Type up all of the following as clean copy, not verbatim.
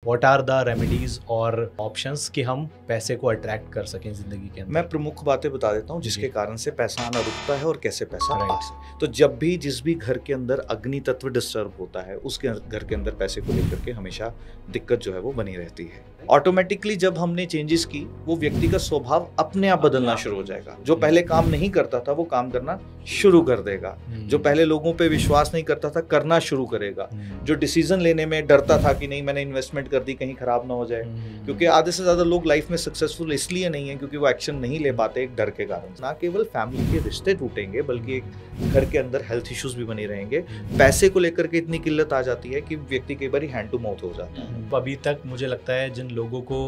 What are the remedies और options कि हम पैसे को अट्रैक्ट कर सकें जिंदगी के अंदर। मैं प्रमुख बातें बता देता हूँ जिसके कारण से पैसा आना रुकता है और कैसे पैसा Right. आता है। तो जब भी जिस भी घर के अंदर अग्नि तत्व डिस्टर्ब होता है उसके घर के अंदर पैसे को लेकर के हमेशा दिक्कत जो है वो बनी रहती है। ऑटोमेटिकली जब हमने चेंजेस की वो व्यक्ति का स्वभाव अपने आप बदलना शुरू हो जाएगा। जो पहले काम नहीं करता था वो काम करना शुरू कर देगा। जो पहले लोगों पे विश्वास नहीं करता था करना शुरू करेगा। जो डिसीजन लेने में डरता था कि नहीं मैंने इन्वेस्टमेंट कर दी कहीं खराब ना हो जाए, क्योंकि आधे से ज्यादा लोग लाइफ में सक्सेसफुल इसलिए नहीं है क्योंकि वो एक्शन नहीं ले पाते एक डर के कारण। ना केवल फैमिली के रिश्ते टूटेंगे बल्कि एक घर के अंदर हेल्थ इश्यूज भी बने रहेंगे। पैसे को लेकर के इतनी किल्लत आ जाती है कि व्यक्ति कई बार हैंड टू माउथ हो जाता है। अभी तक मुझे लगता है जिन लोगों को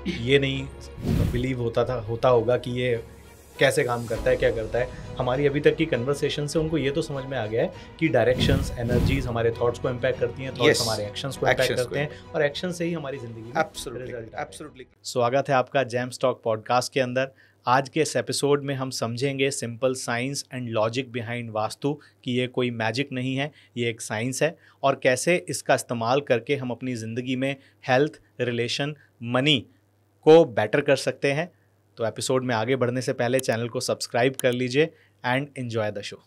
ये नहीं बिलीव होता होगा कि ये कैसे काम करता है, क्या करता है, हमारी अभी तक की कन्वर्सेशन से उनको ये तो समझ में आ गया है कि डायरेक्शंस, एनर्जीज हमारे थॉट्स को इम्पैक्ट करती हैं, थॉट्स हमारे एक्शंस को इम्पैक्ट करते हैं और एक्शन से ही हमारी जिंदगी में एब्सोल्युटली। स्वागत है आपका जेम्स टॉक पॉडकास्ट के अंदर। आज के इस एपिसोड में हम समझेंगे simple science and logic behind vastu कि ये कोई मैजिक नहीं है, ये एक साइंस है और कैसे इसका इस्तेमाल करके हम अपनी ज़िंदगी में हेल्थ, रिलेशन, मनी को बेटर कर सकते हैं। तो एपिसोड में आगे बढ़ने से पहले चैनल को सब्सक्राइब कर लीजिए and enjoy the show.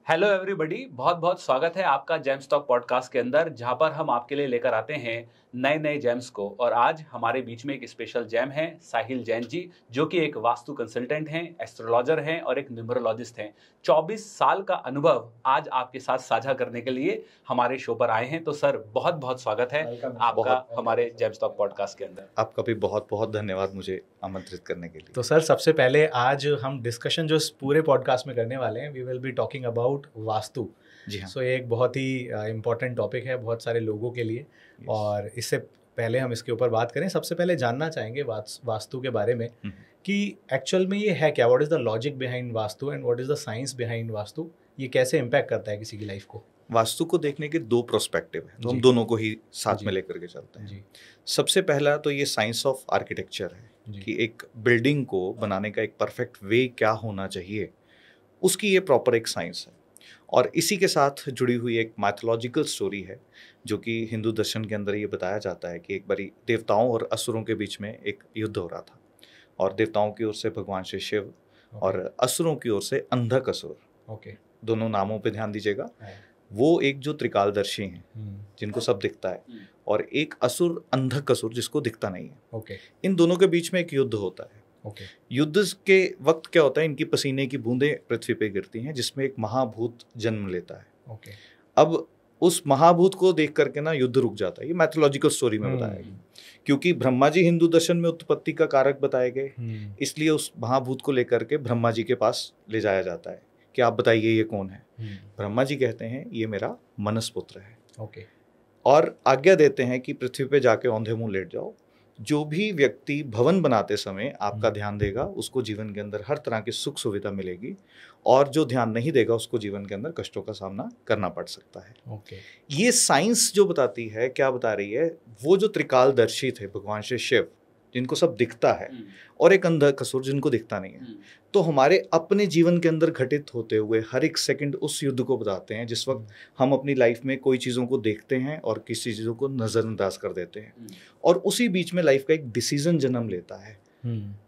Hello everybody, बहुत बहुत स्वागत है आपका जेम्स टॉक पॉडकास्ट के अंदर, जहां पर हम आपके लिए लेकर आते हैं नए नए जेम्स को। और आज हमारे बीच में एक स्पेशल जेम है साहिल जैन जी, जो कि एक वास्तु कंसल्टेंट हैं, एस्ट्रोलॉजर हैं और एक न्यूमरोलॉजिस्ट हैं। 24 साल का अनुभव आज आपके साथ साझा करने के लिए हमारे शो पर आए हैं। तो सर बहुत बहुत स्वागत है आपका हमारे जेम्स टॉक पॉडकास्ट के अंदर। आपका भी बहुत बहुत धन्यवाद मुझे आमंत्रित करने के लिए। तो सर सबसे पहले आज हम डिस्कशन जो इस पूरे पॉडकास्ट में करने वाले हैं, we will be talking about vastu. जी हाँ। सो ये एक बहुत ही इम्पोर्टेंट टॉपिक है बहुत सारे लोगों के लिए। और इससे पहले हम इसके ऊपर बात करें, सबसे पहले जानना चाहेंगे वास्तु के बारे में कि एक्चुअल में ये है क्या, what is the logic behind vastu and what is the science behind vastu. ये कैसे इम्पैक्ट करता है किसी की लाइफ को। वास्तु को देखने के दो प्रोस्पेक्टिव है, तो हम दोनों को ही साथ में लेकर के चलते हैं। जी। सबसे पहला तो ये साइंस ऑफ आर्किटेक्चर है कि एक बिल्डिंग को बनाने का एक परफेक्ट वे क्या होना चाहिए, उसकी ये प्रॉपर एक साइंस है। और इसी के साथ जुड़ी हुई एक मैथोलॉजिकल स्टोरी है जो कि हिंदू दर्शन के अंदर ये बताया जाता है कि एक बारी देवताओं और असुरों के बीच में एक युद्ध हो रहा था और देवताओं की ओर से भगवान श्री शिव और असुरों की ओर से अंधकसुर, दोनों नामों पे ध्यान दीजिएगा। वो एक जो त्रिकालदर्शी हैं जिनको सब दिखता है और एक असुर अंधकसुर जिसको दिखता नहीं है। इन दोनों के बीच में एक युद्ध होता है। युद्ध के वक्त क्या होता है, इनकी पसीने की बूंदें पृथ्वी पे गिरती हैं जिसमें एक महाभूत जन्म लेता है। अब उस महाभूत को देख करके ना युद्ध रुक जाता है। ये मैथोलॉजिकल स्टोरी में बताया गया क्योंकि ब्रह्मा जी हिंदू दर्शन में उत्पत्ति का कारक बताए गए, इसलिए उस महाभूत को लेकर के ब्रह्मा जी के पास ले जाया जाता है कि आप बताइए ये कौन है। ब्रह्मा जी कहते हैं ये मेरा मनसपुत्र है। और आज्ञा देते हैं कि पृथ्वी पे जाके औंधे मुंह लेट जाओ। जो भी व्यक्ति भवन बनाते समय आपका ध्यान देगा उसको जीवन के अंदर हर तरह की सुख सुविधा मिलेगी और जो ध्यान नहीं देगा उसको जीवन के अंदर कष्टों का सामना करना पड़ सकता है। ये साइंस जो बताती है, क्या बता रही है, वो जो त्रिकालदर्शी थे भगवान श्री शिव जिनको सब दिखता है और एक अंधकसुर जिनको दिखता नहीं है, तो हमारे अपने जीवन के अंदर घटित होते हुए हर एक सेकंड उस युद्ध को बताते हैं जिस वक्त हम अपनी लाइफ में कोई चीज़ों को देखते हैं और किसी चीज़ों को नज़रअंदाज कर देते हैं और उसी बीच में लाइफ का एक डिसीजन जन्म लेता है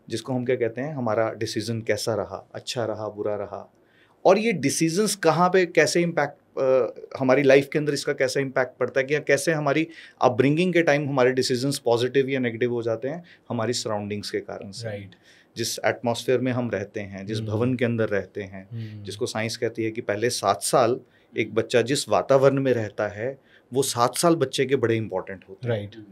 जिसको हम क्या कहते हैं, हमारा डिसीजन कैसा रहा, अच्छा रहा, बुरा रहा। और ये डिसीजंस कहाँ पे कैसे इम्पैक्ट हमारी लाइफ के अंदर इसका कैसा इम्पैक्ट पड़ता है कि कैसे हमारी अपब्रिंगिंग के टाइम हमारे डिसीजंस पॉजिटिव या नेगेटिव हो जाते हैं हमारी सराउंडिंग्स के कारण से। जिस एटमॉस्फेयर में हम रहते हैं, जिस भवन के अंदर रहते हैं, जिसको साइंस कहती है कि पहले 7 साल एक बच्चा जिस वातावरण में रहता है वो 7 साल बच्चे के बड़े इंपॉर्टेंट होते हैं।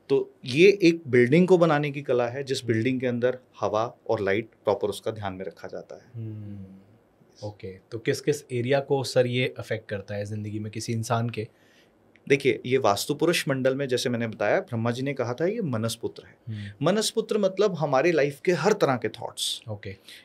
तो ये एक बिल्डिंग को बनाने की कला है जिस बिल्डिंग के अंदर हवा और लाइट प्रॉपर उसका ध्यान में रखा जाता है। तो किस किस एरिया को सर ये अफेक्ट करता है ज़िंदगी में किसी इंसान के। देखिए, ये वास्तु पुरुष मंडल में जैसे मैंने बताया, ब्रह्मा जी ने कहा था ये मनसपुत्र है। मनसपुत्र मतलब हमारे लाइफ के हर तरह के थॉट्स।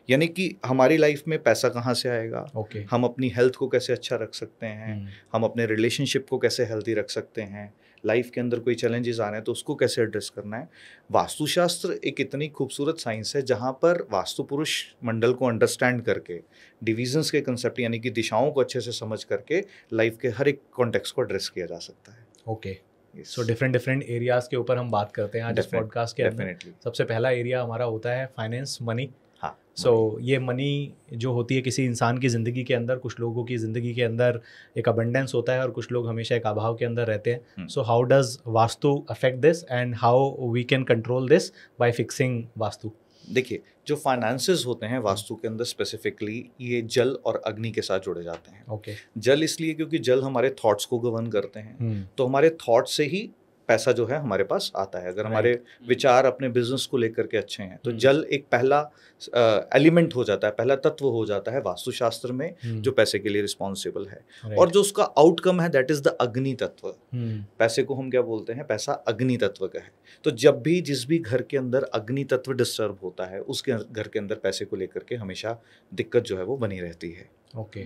यानी कि हमारी लाइफ में पैसा कहाँ से आएगा, हम अपनी हेल्थ को कैसे अच्छा रख सकते हैं, हम अपने रिलेशनशिप को कैसे हेल्दी रख सकते हैं, लाइफ के अंदर कोई चैलेंजेस आ रहे हैं तो उसको कैसे एड्रेस करना है। वास्तुशास्त्र एक इतनी खूबसूरत साइंस है जहाँ पर वास्तु पुरुष मंडल को अंडरस्टैंड करके डिविजन्स के कंसेप्ट यानी कि दिशाओं को अच्छे से समझ करके लाइफ के हर एक कॉन्टेक्स्ट को एड्रेस किया जा सकता है। ओके, सो डिफरेंट एरियाज के ऊपर हम बात करते हैं आज इस पॉडकास्ट के अंदर। सबसे पहला एरिया हमारा होता है फाइनेंस, मनी। हाँ, सो ये मनी जो होती है किसी इंसान की ज़िंदगी के अंदर, कुछ लोगों की ज़िंदगी के अंदर एक अबंडेंस होता है और कुछ लोग हमेशा एक अभाव के अंदर रहते हैं। So how does vastu affect this and how we can control this by fixing vastu? देखिए, जो फाइनेंसेस होते हैं वास्तु के अंदर स्पेसिफिकली ये जल और अग्नि के साथ जुड़े जाते हैं। ओके, जल इसलिए क्योंकि जल हमारे थॉट्स को गवर्न करते हैं, तो हमारे थॉट से ही पैसा जो है हमारे पास आता है। अगर हमारे विचार अपने बिजनेस को लेकर के अच्छे हैं तो जल एक पहला एलिमेंट हो जाता है, पहला तत्व हो जाता है वास्तुशास्त्र में जो पैसे के लिए रिस्पॉन्सिबल है। और जो उसका आउटकम है दैट इज द अग्नि तत्व। पैसे को हम क्या बोलते हैं? पैसा अग्नि तत्व का है। तो जब भी जिस भी घर के अंदर अग्नि तत्व डिस्टर्ब होता है उसके घर के अंदर पैसे को लेकर के हमेशा दिक्कत जो है वो बनी रहती है। ओके,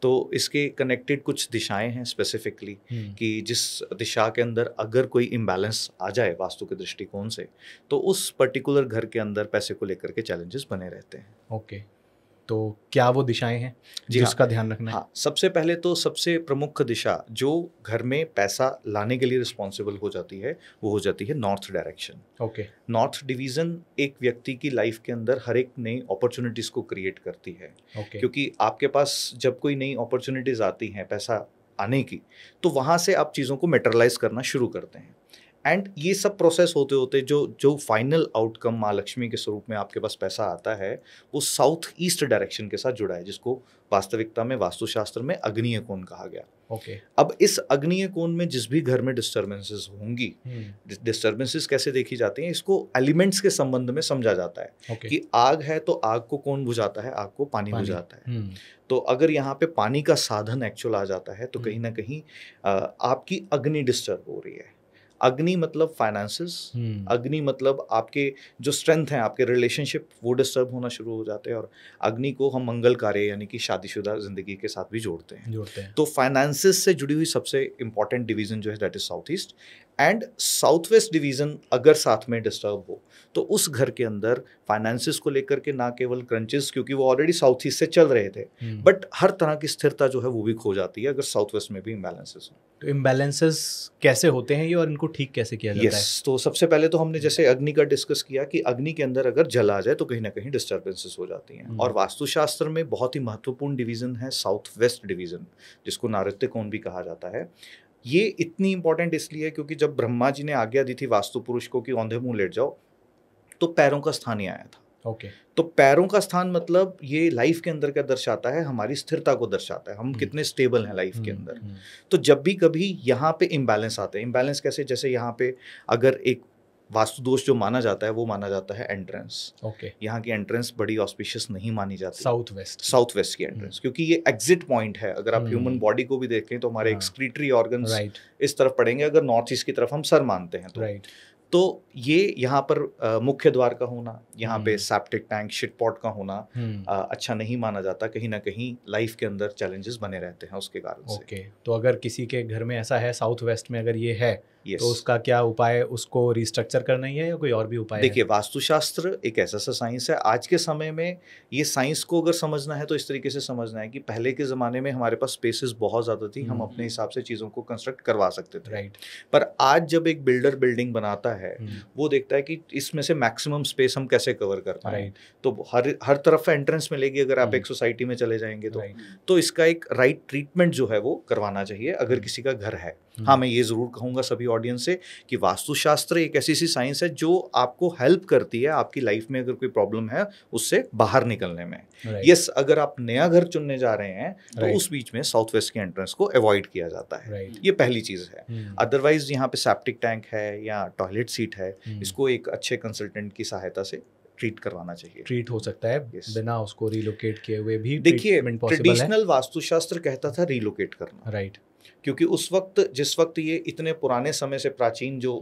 तो इसके कनेक्टेड कुछ दिशाएं हैं स्पेसिफिकली कि जिस दिशा के अंदर अगर कोई इम्बैलेंस आ जाए वास्तु के दृष्टिकोण से तो उस पर्टिकुलर घर के अंदर पैसे को लेकर के चैलेंजेस बने रहते हैं। ओके, तो क्या वो दिशाएं हैं जिसका ध्यान रखना है? हाँ, सबसे पहले तो सबसे प्रमुख दिशा जो घर में पैसा लाने के लिए रिस्पॉन्सिबल हो जाती है वो हो जाती है north direction. Okay, north division एक व्यक्ति की लाइफ के अंदर हर एक नई अपॉर्चुनिटीज को क्रिएट करती है। ओके, क्योंकि आपके पास जब कोई नई अपॉर्चुनिटीज आती हैं पैसा आने की तो वहाँ से आप चीज़ों को मेटरलाइज करना शुरू करते हैं। एंड ये सब प्रोसेस होते होते जो फाइनल आउटकम माँ लक्ष्मी के स्वरूप में आपके पास पैसा आता है वो साउथ ईस्ट डायरेक्शन के साथ जुड़ा है, जिसको वास्तविकता में वास्तुशास्त्र में अग्निय कोण कहा गया। ओके, अब इस अग्निय कोण में जिस भी घर में डिस्टर्बेंसेस होंगी, डिस्टर्बेंसेस कैसे देखी जाती हैं? इसको एलिमेंट्स के संबंध में समझा जाता है कि आग है तो आग को कौन बुझाता है? आग को पानी बुझाता है। तो अगर यहाँ पे पानी का साधन एक्चुअल आ जाता है तो कहीं ना कहीं आपकी अग्नि डिस्टर्ब हो रही है। अग्नि मतलब फाइनेंसेस, अग्नि मतलब आपके जो स्ट्रेंथ हैं, आपके रिलेशनशिप वो डिस्टर्ब होना शुरू हो जाते हैं। और अग्नि को हम मंगल कार्य यानी कि शादीशुदा जिंदगी के साथ भी जोड़ते हैं। तो फाइनेंसेस से जुड़ी हुई सबसे इंपॉर्टेंट डिवीजन जो है that is south east. And south west division अगर साथ में डिस्टर्ब हो तो उस घर के अंदर फाइनेंसेस को लेकर के ना केवल क्रंचेस, क्योंकि वो ऑलरेडी साउथ ईस्ट से चल रहे थे, बट हर तरह की स्थिरता जो है वो भी खो जाती है अगर साउथ वेस्ट में भी इम्बैलेंसेस हो। तो इम्बैलेंसेस कैसे होते हैं ये और इनको ठीक कैसे किया जाता है? तो सबसे पहले तो हमने जैसे अग्नि का डिस्कस किया कि अग्नि के अंदर अगर जल आ जाए तो कहीं ना कहीं डिस्टर्बेंसेस हो जाती हैं। और वास्तुशास्त्र में बहुत ही महत्वपूर्ण डिवीजन है साउथ वेस्ट डिवीजन, जिसको नारत्य कोण भी कहा जाता है। ये इतनी इंपॉर्टेंट इसलिए क्योंकि जब ब्रह्मा जी ने आज्ञा दी थी वास्तु पुरुष को कि औंधे मुंह लेट जाओ तो पैरों का स्थान ही आया था। ओके, तो पैरों का स्थान मतलब ये लाइफ के अंदर क्या दर्शाता है? हमारी स्थिरता को दर्शाता है, हम कितने स्टेबल हैं लाइफ के अंदर। तो जब भी कभी यहाँ पे इम्बैलेंस आते हैं, इम्बैलेंस कैसे? जैसे यहाँ पे अगर एक वास्तु दोष जो माना जाता है वो माना जाता है एंट्रेंस। ओके, यहाँ की एंट्रेंस बड़ी ऑस्पिशियस नहीं मानी जाती साउथ वेस्ट की एंट्रेंस, क्योंकि ये एग्जिट पॉइंट है। अगर आप ह्यूमन बॉडी को भी देखें तो हमारे एक्सक्रीटरी ऑर्गन्स इस तरफ पड़ेंगे, अगर नॉर्थ ईस्ट की तरफ हम सर मानते हैं तो ये यहाँ पर मुख्य द्वार का होना, यहाँ पे सेप्टिक टैंक, शिट पॉट का होना अच्छा नहीं माना जाता। कहीं ना कहीं लाइफ के अंदर चैलेंजेस बने रहते हैं उसके कारण से। ओके, तो अगर किसी के घर में ऐसा है साउथ वेस्ट में अगर ये है तो उसका क्या उपाय? उसको रिस्ट्रक्चर करना ही है या कोई और भी उपाय? देखिए, वास्तुशास्त्र एक ऐसा साइंस है, आज के समय में ये साइंस को अगर समझना है तो इस तरीके से समझना है कि पहले के ज़माने में हमारे पास स्पेसेस बहुत ज़्यादा थी, हम अपने हिसाब से चीज़ों को कंस्ट्रक्ट करवा सकते थे। पर आज जब एक बिल्डर बिल्डिंग बनाता है वो देखता है कि इसमें से मैक्सिमम स्पेस हम कैसे कवर कर पाए। तो हर तरफ एंट्रेंस मिलेगी अगर आप एक सोसाइटी में चले जाएंगे तो इसका एक राइट ट्रीटमेंट जो है वो करवाना चाहिए अगर किसी का घर है। हाँ, मैं ये ज़रूर कहूँगा सभी ऑडियंस से कि वास्तुशास्त्र एक ऐसी सी साइंस है जो आपको हेल्प करती है आपकी लाइफ में अगर कोई प्रॉब्लम है उससे बाहर निकलने में। यस, अगर आप नया घर चुनने जा रहे हैं तो उस बीच में साउथ वेस्ट की एंट्रेंस को अवॉइड किया जाता है। ये पहली चीज़ है। अदरवाइज यहाँ पे सेप्टिक टैंक है या टॉयलेट सीट है, इसको एक अच्छे कंसल्टेंट की सहायता से ट्रीट करवाना चाहिए। ट्रीट हो सकता है बिना उसको रिलोकेट किए हुए भी। देखिए, ट्रेडिशनल वास्तुशास्त्र कहता था रिलोकेट करना, क्योंकि उस वक्त जिस वक्त ये इतने पुराने समय से प्राचीन जो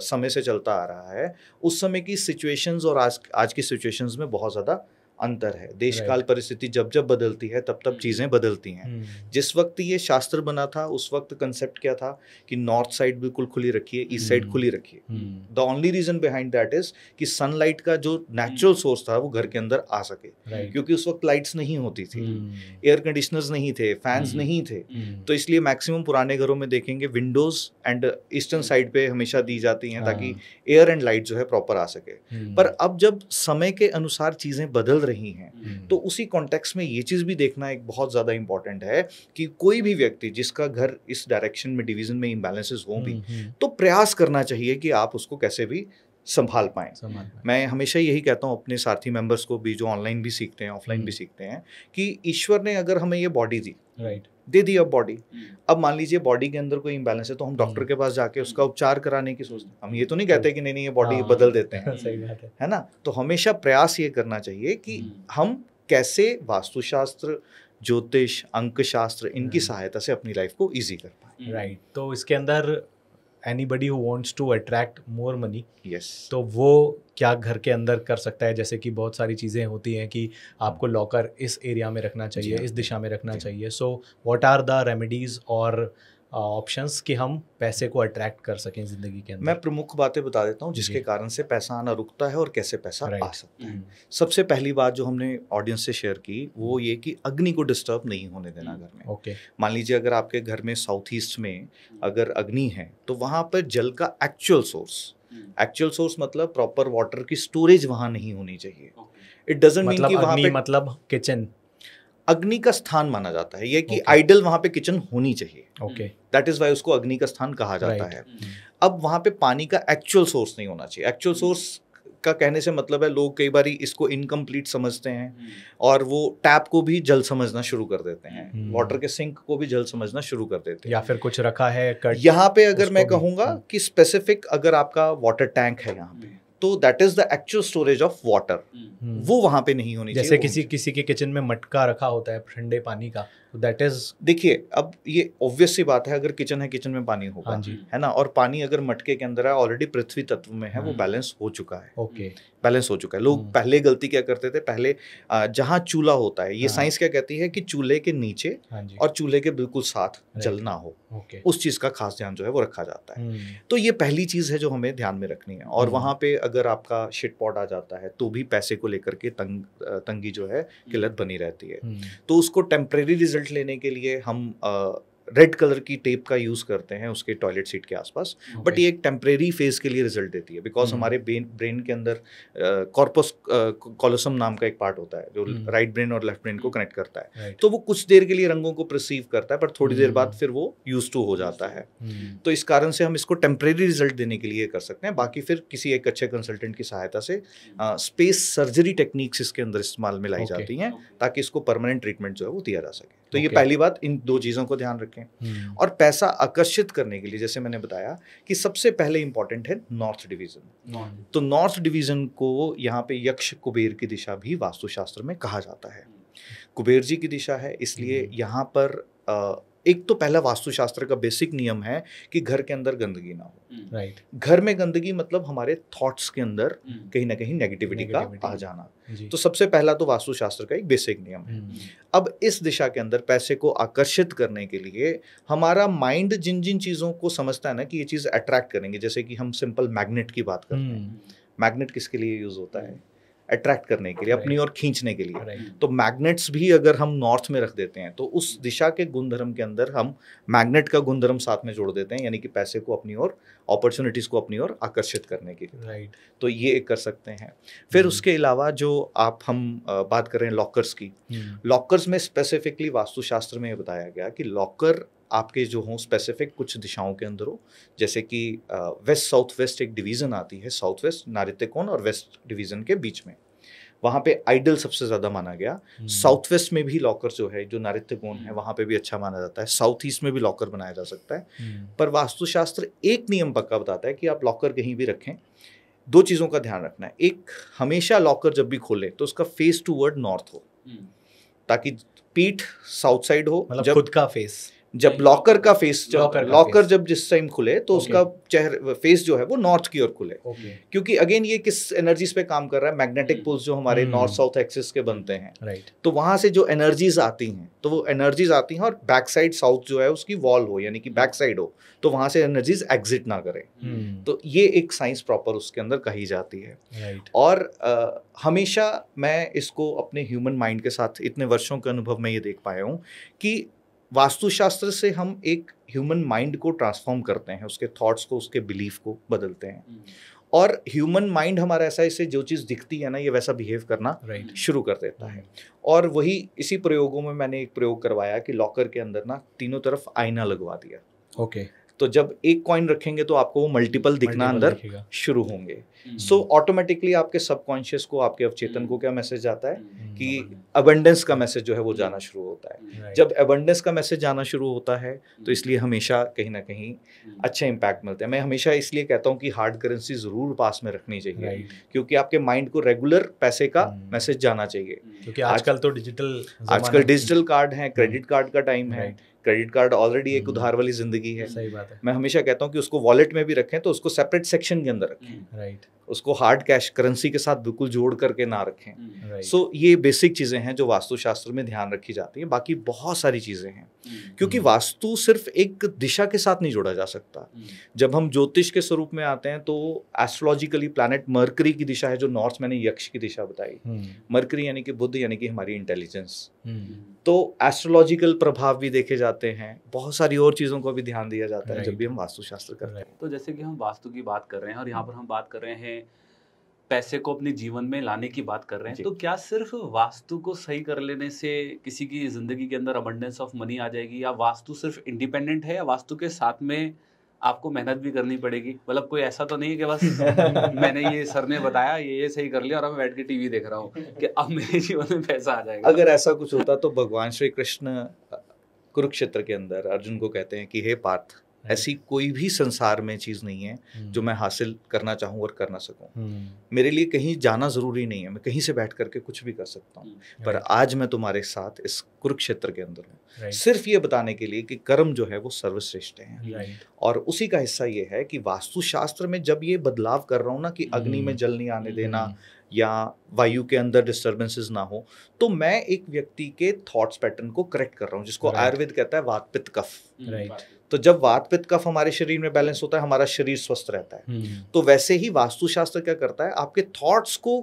समय से चलता आ रहा है उस समय की सिचुएशंस और आज की सिचुएशंस में बहुत ज़्यादा अंतर है। देश काल परिस्थिति जब जब बदलती है तब तब चीज़ें बदलती हैं। जिस वक्त ये शास्त्र बना था उस वक्त कंसेप्ट क्या था कि नॉर्थ साइड बिल्कुल खुली रखिए, ईस्ट साइड खुली रखिए। The only reason behind that is कि सनलाइट का जो नेचुरल सोर्स था वो घर के अंदर आ सके, क्योंकि उस वक्त लाइट्स नहीं होती थी, एयर कंडीशनर्स नहीं थे, फैंस नहीं थे, तो इसलिए मैक्सिमम पुराने घरों में देखेंगे विंडोज एंड ईस्टर्न साइड पे हमेशा दी जाती हैं ताकि एयर एंड लाइट जो है प्रॉपर आ सके। पर अब जब समय के अनुसार चीजें बदल रही हैं तो उसी कॉन्टेक्स्ट में ये चीज भी देखना एक बहुत ज्यादा इंपॉर्टेंट है कि कोई भी व्यक्ति जिसका घर इस डायरेक्शन में डिवीजन में इम्बैलेंसेस हो भी तो प्रयास करना चाहिए कि आप उसको कैसे भी संभाल पाएं। मैं हमेशा यही कहता हूँ अपने साथी मेंबर्स को भी जो ऑनलाइन भी सीखते हैं ऑफलाइन भी सीखते हैं कि ईश्वर ने अगर हमें ये बॉडी दी, दे दी अब बॉडी, अब मान लीजिए बॉडी के अंदर कोई इम्बैलेंस है तो हम डॉक्टर के पास जाके उसका उपचार कराने की सोचते हैं। हम ये तो नहीं कहते कि नहीं ये बॉडी बदल देते हैं, सही बात है ना। तो हमेशा प्रयास ये करना चाहिए कि हम कैसे वास्तुशास्त्र, ज्योतिष, अंक शास्त्र इनकी सहायता से अपनी लाइफ को इजी कर पाए। राइट। तो इसके अंदर anybody who wants to attract more money, yes, तो वो क्या घर के अंदर कर सकता है? जैसे कि बहुत सारी चीज़ें होती हैं कि आपको लॉकर इस एरिया में रखना चाहिए, इस दिशा में रखना चाहिए। So what are the remedies और ऑप्शंस कि हम पैसे को अट्रैक्ट कर सकें ज़िंदगी के अंदर? मैं प्रमुख बातें बता देता हूँ जिसके कारण से पैसा आना रुकता है और कैसे पैसा आ सकता है। सबसे पहली बात जो हमने ऑडियंस से शेयर की वो ये कि अग्नि को डिस्टर्ब नहीं होने देना घर में। ओके। मान लीजिए अगर आपके घर में साउथ ईस्ट में अगर अग्नि है तो वहाँ पर जल का एक्चुअल सोर्स मतलब प्रॉपर वाटर की स्टोरेज वहाँ नहीं होनी चाहिए। इट डजंट मीन कि वहाँ पे मतलब किचन अग्नि का स्थान माना जाता है, ये कि आइडल वहां पे किचन होनी चाहिए। ओके, दैट इज वाई उसको अग्नि का स्थान कहा जाता है। अब वहां पे पानी का एक्चुअल सोर्स नहीं होना चाहिए। एक्चुअल सोर्स का कहने से मतलब है लोग कई बार इसको इनकम्प्लीट समझते हैं और वो टैप को भी जल समझना शुरू कर देते हैं, वाटर के सिंक को भी जल समझना शुरू कर देते हैं, या फिर कुछ रखा है कट। यहाँ पे अगर मैं कहूँगा कि स्पेसिफिक अगर आपका वाटर टैंक है यहाँ पे तो that is the actual storage of water, वो वहां पे नहीं होनी चाहिए। जैसे किसी के किचन में मटका रखा होता है ठंडे पानी का, तो दैट इज, देखिए अब ये ऑब्वियस सी बात है, अगर किचन है किचन में पानी होगा, हाँ जी, है ना। और पानी अगर मटके के अंदर है ऑलरेडी पृथ्वी तत्व में है, वो बैलेंस हो चुका है। ओके, बैलेंस हो चुका है। लोग पहले गलती क्या करते थे, पहले जहाँ चूल्हा होता है, ये साइंस क्या कहती है कि चूल्हे के नीचे और चूल्हे के बिल्कुल साथ जल ना हो, उस चीज का खास ध्यान जो है वो रखा जाता है। तो ये पहली चीज है जो हमें ध्यान में रखनी है। और वहां पे अगर आपका शिट पॉट आ जाता है तो भी पैसे को लेकर के तंगी जो है किल्लत बनी रहती है। तो उसको टेम्परेरी रिजल्ट लेने के लिए हम रेड कलर की टेप का यूज करते हैं उसके टॉयलेट सीट के आसपास, बट ये एक टेम्परेरी फेज के लिए रिजल्ट देती है, बिकॉज हमारे ब्रेन के अंदर कॉर्पस कॉलोसम नाम का एक पार्ट होता है जो राइट ब्रेन और लेफ्ट ब्रेन को कनेक्ट करता है। तो वो कुछ देर के लिए रंगों को परसीव करता है, पर थोड़ी देर बाद फिर वो यूज टू हो जाता है। तो इस कारण से हम इसको टेम्परेरी रिजल्ट देने के लिए कर सकते हैं। बाकी फिर किसी एक अच्छे कंसल्टेंट की सहायता से स्पेस सर्जरी टेक्निक्स इसके अंदर इस्तेमाल में लाई जाती हैं ताकि इसको परमानेंट ट्रीटमेंट जो है वो दिया जा सके। तो ये पहली बात, इन दो चीज़ों को ध्यान रखें। और पैसा आकर्षित करने के लिए जैसे मैंने बताया कि सबसे पहले इंपॉर्टेंट है नॉर्थ डिवीजन। तो नॉर्थ डिवीजन को यहाँ पे यक्ष कुबेर की दिशा भी वास्तुशास्त्र में कहा जाता है। कुबेर जी की दिशा है, इसलिए यहाँ पर एक तो पहला वास्तुशास्त्र का बेसिक नियम है कि घर के अंदर गंदगी ना हो। राइट। घर में गंदगी मतलब हमारे थॉट्स के अंदर कहीं ना कहीं नेगेटिविटी का आ जाना। तो सबसे पहला तो वास्तुशास्त्र का एक बेसिक नियम है। अब इस दिशा के अंदर पैसे को आकर्षित करने के लिए हमारा माइंड जिन जिन चीज़ों को समझता है ना कि ये चीज़ अट्रैक्ट करेंगे, जैसे कि हम सिंपल मैग्नेट की बात करते हैं। मैग्नेट किसके लिए यूज होता है? अट्रैक्ट करने के लिए, अपनी ओर खींचने के लिए। तो मैग्नेट्स भी अगर हम नॉर्थ में रख देते हैं तो उस दिशा के गुणधर्म के अंदर हम मैग्नेट का गुणधर्म साथ में जोड़ देते हैं, यानी कि पैसे को अपनी ओर, अपॉर्चुनिटीज को अपनी ओर आकर्षित करने के लिए। तो ये एक कर सकते हैं। फिर उसके अलावा जो हम बात कर रहे हैं लॉकर्स की, लॉकर्स में स्पेसिफिकली वास्तुशास्त्र में बताया गया कि लॉकर आपके जो हों स्पेसिफिक कुछ दिशाओं के अंदर हो, जैसे कि वेस्ट साउथ वेस्ट एक डिवीज़न आती है, साउथ वेस्ट नारित्य कोण और वेस्ट डिवीज़न के बीच में, वहाँ पे आइडल सबसे ज़्यादा माना गया। साउथ वेस्ट में भी लॉकर जो है, जो नारित्य कोण है, वहाँ पे भी अच्छा माना जाता है। साउथ ईस्ट में भी लॉकर बनाया जा सकता है। पर वास्तुशास्त्र एक नियम पक्का बताता है कि आप लॉकर कहीं भी रखें, दो चीज़ों का ध्यान रखना है। एक, हमेशा लॉकर जब भी खोलें तो उसका फेस टूवर्ड नॉर्थ हो, ताकि पीठ साउथ साइड हो, मतलब खुद का फेस जब लॉकर का फेस लॉकर जब जिस टाइम खुले तो Okay. उसका चेहरा फेस जो है वो नॉर्थ की ओर खुले, ओके क्योंकि अगेन ये किस एनर्जीज पे काम कर रहा है, मैग्नेटिक पोल्स जो हमारे नॉर्थ साउथ एक्सिस के बनते हैं, राइट तो वहां से जो एनर्जीज आती हैं तो वो एनर्जीज आती हैं और बैक साइड साउथ जो है उसकी वॉल हो यानी कि बैक साइड हो, तो वहां से एनर्जीज एग्जिट ना करें। तो ये एक साइंस प्रॉपर उसके अंदर कही जाती है। राइट और हमेशा मैं इसको अपने ह्यूमन माइंड के साथ इतने वर्षों के अनुभव में ये देख पाया हूँ कि वास्तुशास्त्र से हम एक ह्यूमन माइंड को ट्रांसफॉर्म करते हैं, उसके थॉट्स को, उसके बिलीफ को बदलते हैं, और ह्यूमन माइंड हमारा ऐसा, इसे जो चीज़ दिखती है ना ये वैसा बिहेव करना राइट शुरू कर देता है। और वही इसी प्रयोगों में मैंने एक प्रयोग करवाया कि लॉकर के अंदर ना तीनों तरफ आईना लगवा दिया। ओके तो जब एक कॉइन रखेंगे तो आपको वो मल्टीपल दिखना अंदर शुरू होंगे। सो ऑटोमेटिकली आपके सबकॉन्शियस को, आपके अवचेतन को क्या मैसेज आता है कि अबंडेंस का मैसेज जो है वो जाना शुरू होता है। जब अबंडेंस का मैसेज जाना शुरू होता है तो इसलिए हमेशा कहीं ना कहीं अच्छे इम्पैक्ट मिलते हैं। मैं हमेशा इसलिए कहता हूँ कि हार्ड करेंसी ज़रूर पास में रखनी चाहिए, राइट क्योंकि आपके माइंड को रेगुलर पैसे का मैसेज जाना चाहिए। क्योंकि आजकल तो आजकल डिजिटल कार्ड है, क्रेडिट कार्ड का टाइम है, क्रेडिट कार्ड ऑलरेडी एक उधार वाली जिंदगी है। सही बात है। मैं हमेशा कहता हूँ कि उसको वॉलेट में भी रखें तो उसको सेपरेट सेक्शन के अंदर रखें, राइट उसको हार्ड कैश करेंसी के साथ बिल्कुल जोड़ करके ना रखें। राइट सो ये बेसिक चीज़ें हैं जो वास्तुशास्त्र में ध्यान रखी जाती हैं। बाकी बहुत सारी चीज़ें हैं, क्योंकि वास्तु सिर्फ एक दिशा के साथ नहीं जोड़ा जा सकता। जब हम ज्योतिष के स्वरूप में आते हैं तो एस्ट्रोलॉजिकली प्लैनेट मरकरी की दिशा है, जो नॉर्थ मैंने यक्ष की दिशा बताई। मरकरी यानी कि बुद्ध, यानी कि हमारी इंटेलिजेंस। तो एस्ट्रोलॉजिकल प्रभाव भी देखे जाते हैं, बहुत सारी और चीज़ों को भी ध्यान दिया जाता है जब भी हम वास्तुशास्त्र करते हैं। तो जैसे कि हम वास्तु की बात कर रहे हैं और यहाँ पर हम बात कर रहे हैं पैसे को अपने जीवन में लाने की बात कर रहे हैं, तो क्या सिर्फ वास्तु को सही कर लेने से किसी की जिंदगी के अंदर अबंडेंस ऑफ मनी आ जाएगी, या वास्तु सिर्फ इंडिपेंडेंट है, या वास्तु के साथ में आपको मेहनत भी करनी पड़ेगी? मतलब कोई ऐसा तो नहीं है कि बस मैंने ये सर ने बताया ये सही कर लिया और मैं बैठ के टीवी देख रहा हूँ कि अब मेरे जीवन में पैसा आ जाएगा। अगर ऐसा कुछ होता तो भगवान श्री कृष्ण कुरुक्षेत्र के अंदर अर्जुन को कहते हैं कि हे पार्थ, ऐसी कोई भी संसार में चीज़ नहीं है जो मैं हासिल करना चाहूँ और कर ना सकूँ। मेरे लिए कहीं जाना ज़रूरी नहीं है, मैं कहीं से बैठ करके कुछ भी कर सकता हूँ, पर आज मैं तुम्हारे साथ इस कुरुक्षेत्र के अंदर हूँ, सिर्फ ये बताने के लिए कि कर्म जो है वो सर्वश्रेष्ठ है। और उसी का हिस्सा ये है कि वास्तुशास्त्र में जब ये बदलाव कर रहा हूँ ना कि अग्नि में जल नहीं आने देना या वायु के अंदर डिस्टर्बेंसेस ना हो, तो मैं एक व्यक्ति के थॉट्स पैटर्न को करेक्ट कर रहा हूँ, जिसको आयुर्वेद कहता है वात पित्त कफ। तो जब वात पित्त कफ हमारे शरीर में बैलेंस होता है, हमारा शरीर स्वस्थ रहता है। तो वैसे ही वास्तुशास्त्र क्या करता है, आपके थॉट्स को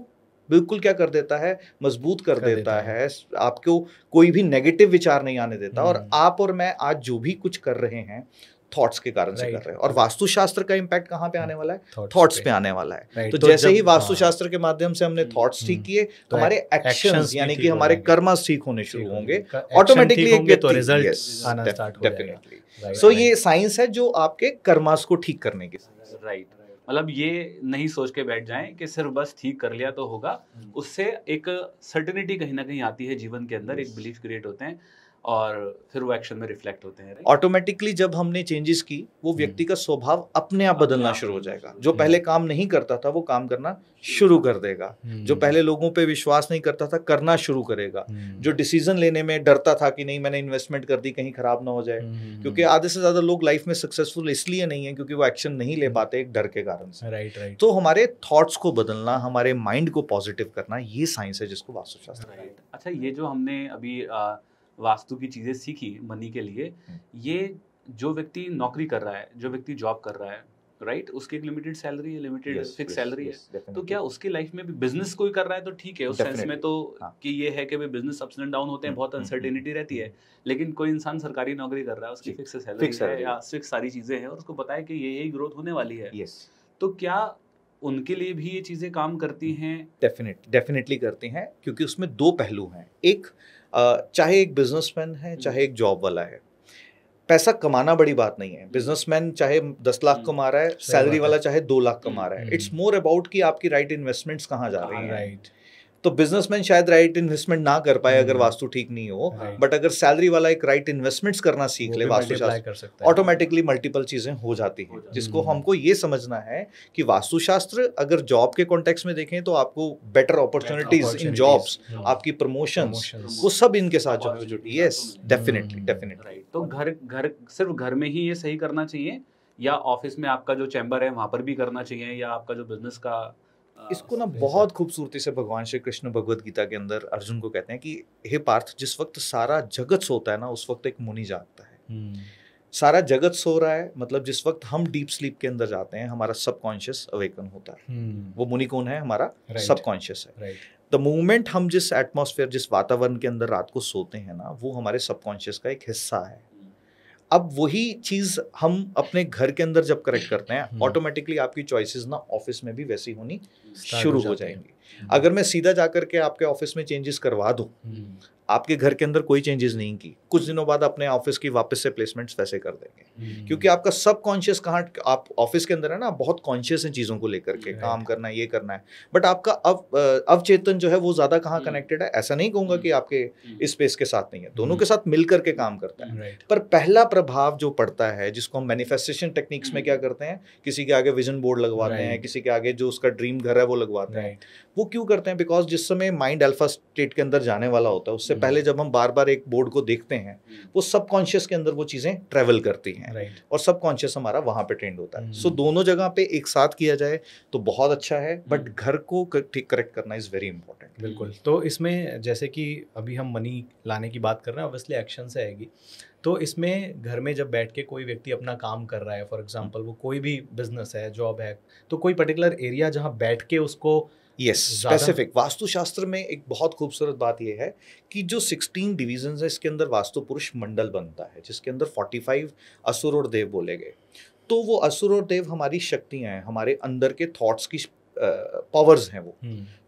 बिल्कुल क्या कर देता है, मजबूत कर देता है। आपको कोई भी नेगेटिव विचार नहीं आने देता। और आप और मैं आज जो भी कुछ कर रहे हैं थॉट्स के कारण से कर रहे हैं। और वास्तुशास्त्र का इम्पैक्ट कहाँ पे आने वाला है, थॉट्स पे आने वाला है। तो जैसे ही वास्तुशास्त्र के माध्यम से हमने थॉट्स ठीक किए, तो हमारे एक्शंस यानी कि हमारे कर्मस ठीक होने शुरू होंगे, ऑटोमेटिकली एक व्यक्ति रिजल्ट आना स्टार्ट हो जाएगा। सो ये साइंस है जो आपके कर्मास को ठीक करने की। राइट, मतलब ये नहीं सोच के बैठ जाएं कि सिर्फ बस ठीक कर लिया तो होगा, उससे एक सर्टेनिटी कहीं ना कहीं आती है जीवन के अंदर, एक बिलीफ क्रिएट होते हैं और फिर वो एक्शन में रिफ्लेक्ट होते हैं। ऑटोमेटिकली जब हमने चेंजेस की, वो व्यक्ति का स्वभाव अपने आप बदलना शुरू हो जाएगा। जो पहले काम नहीं करता था वो काम करना शुरू कर देगा, जो पहले लोगों पे विश्वास नहीं करता था करना शुरू करेगा, जो डिसीजन लेने में डरता था कि नहीं मैंने इन्वेस्टमेंट कर दी कहीं खराब ना हो जाए, क्योंकि आधे से ज्यादा लोग लाइफ में सक्सेसफुल इसलिए नहीं है क्योंकि वो एक्शन नहीं ले पाते एक डर के कारण से। राइट। तो हमारे थॉट्स को बदलना, हमारे माइंड को पॉजिटिव करना, ये साइंस है जिसको वास्तुशास्त्र। अच्छा, ये जो हमने अभी वास्तु की चीजें सीखी मनी के लिए, ये जो व्यक्ति नौकरी कर रहा है, जो व्यक्ति जॉब कर रहा है, राइट, उसकी एक लिमिटेड सैलरी है, लिमिटेड फिक्स सैलरी है, तो क्या उसकी लाइफ में भी बिजनेस कोई कर रहा है तो ठीक है उस सेंस में, तो कि ये है कि बिजनेस अप्स एंड डाउन होते हैं, बहुत अनसर्टेनिटी रहती है, लेकिन कोई इंसान सरकारी नौकरी कर रहा है, उसकी फिक्स सैलरी है या फिक्स सारी चीजें हैं और उसको पता है कि ये यही ग्रोथ होने वाली है, तो क्या उनके लिए भी ये चीजें काम करती हैं? डेफिनेटली करती हैं, क्योंकि उसमें दो पहलू हैं। एक, चाहे एक बिजनेसमैन है चाहे एक जॉब वाला है, पैसा कमाना बड़ी बात नहीं है। बिजनेसमैन चाहे 10 लाख कमा रहा है, सैलरी वाला चाहे 2 लाख कमा रहा है, इट्स मोर अबाउट कि आपकी राइट इन्वेस्टमेंट्स कहाँ जा रही हैं। तो बिजनेसमैन शायद राइट इन्वेस्टमेंट ना कर पाए अगर वास्तु ठीक नहीं हो, बट अगर सैलरी वाला एक राइट इन्वेस्टमेंट्स करना सीख ले वास्तुशास्त्र, ऑटोमेटिकली मल्टीपल चीजें हो जाती हैं, जिसको हमको ये समझना है कि वास्तुशास्त्र अगर जॉब के कॉन्टेक्स्ट में देखें तो आपको बेटर अपॉर्चुनिटीज इन जॉब्स, आपकी प्रमोशंस, वो सब इनके साथ जो है जुड़ी। Yes, definitely. तो घर सिर्फ घर में ही ये सही करना चाहिए, या ऑफिस में आपका जो चैम्बर है वहां पर भी करना चाहिए, या आपका जो बिजनेस का इसको ना बहुत खूबसूरती से भगवान श्री कृष्ण भगवद गीता के अंदर अर्जुन को कहते हैं कि हे पार्थ, जिस वक्त सारा जगत सोता है ना, उस वक्त एक मुनि जागता है। सारा जगत सो रहा है, मतलब जिस वक्त हम डीप स्लीप के अंदर जाते हैं, हमारा सबकॉन्शियस अवेकन होता है। वो मुनि कौन है? हमारा सबकॉन्शियस है। द मोमेंट हम जिस एटमॉस्फेयर, जिस वातावरण के अंदर रात को सोते हैं ना, वो हमारे सबकॉन्शियस का एक हिस्सा है। अब वही चीज हम अपने घर के अंदर जब करेक्ट करते हैं, ऑटोमेटिकली आपकी चॉइसेस ना ऑफिस में भी वैसी होनी शुरू हो जाएंगी। अगर मैं सीधा जाकर के आपके ऑफिस में चेंजेस करवा दूं, आपके घर के अंदर कोई चेंजेस नहीं की, कुछ दिनों बाद अपने ऑफिस की वापस से प्लेसमेंट्स वैसे कर देंगे, क्योंकि आपका सब कॉन्शियस कहाँ, आप ऑफिस के अंदर है ना, बहुत कॉन्शियस है चीज़ों को लेकर के, काम करना है, ये करना है, बट आपका अवचेतन जो है वो ज़्यादा कहाँ कनेक्टेड है। ऐसा नहीं कहूँगा कि आपके स्पेस के साथ नहीं है, दोनों के साथ मिल करके काम करता है। पर पहला प्रभाव जो पड़ता है, जिसको हम मैनिफेस्टेशन टेक्निक्स में क्या करते हैं, किसी के आगे विजन बोर्ड लगवाते हैं, किसी के आगे जो उसका ड्रीम घर है वो लगवाते हैं। वो क्यों करते हैं? बिकॉज जिस समय माइंड अल्फा स्टेट के अंदर जाने वाला होता है, उससे पहले जब हम बार बार एक बोर्ड को देखते हैं, वो सबकॉन्शियस के अंदर वो चीजें ट्रेवल करती हैं, और सबकॉन्शियस हमारा वहां पे ट्रेंड होता है। सो दोनों जगह पे एक साथ किया जाए तो बहुत अच्छा है, बट घर को ठीक करेक्ट करना इज वेरी इंपॉर्टेंट। बिल्कुल। तो इसमें जैसे कि अभी हम मनी लाने की बात कर रहे हैं, ऑब्वियसली एक्शन से आएगी, तो इसमें घर में जब बैठ के कोई व्यक्ति अपना काम कर रहा है, फॉर एग्जांपल वो कोई भी बिजनेस है, जॉब है, तो कोई पर्टिकुलर एरिया जहां बैठ के उसको स्पेसिफिक वास्तुशास्त्र में एक बहुत खूबसूरत बात यह है कि जो 16 डिविजन्स है, इसके अंदर वास्तु पुरुष मंडल बनता है, जिसके अंदर 45 असुर और देव बोले गए। तो वो असुर और देव हमारी शक्तियां हैं, हमारे अंदर के थॉट्स की पावर्स हैं वो।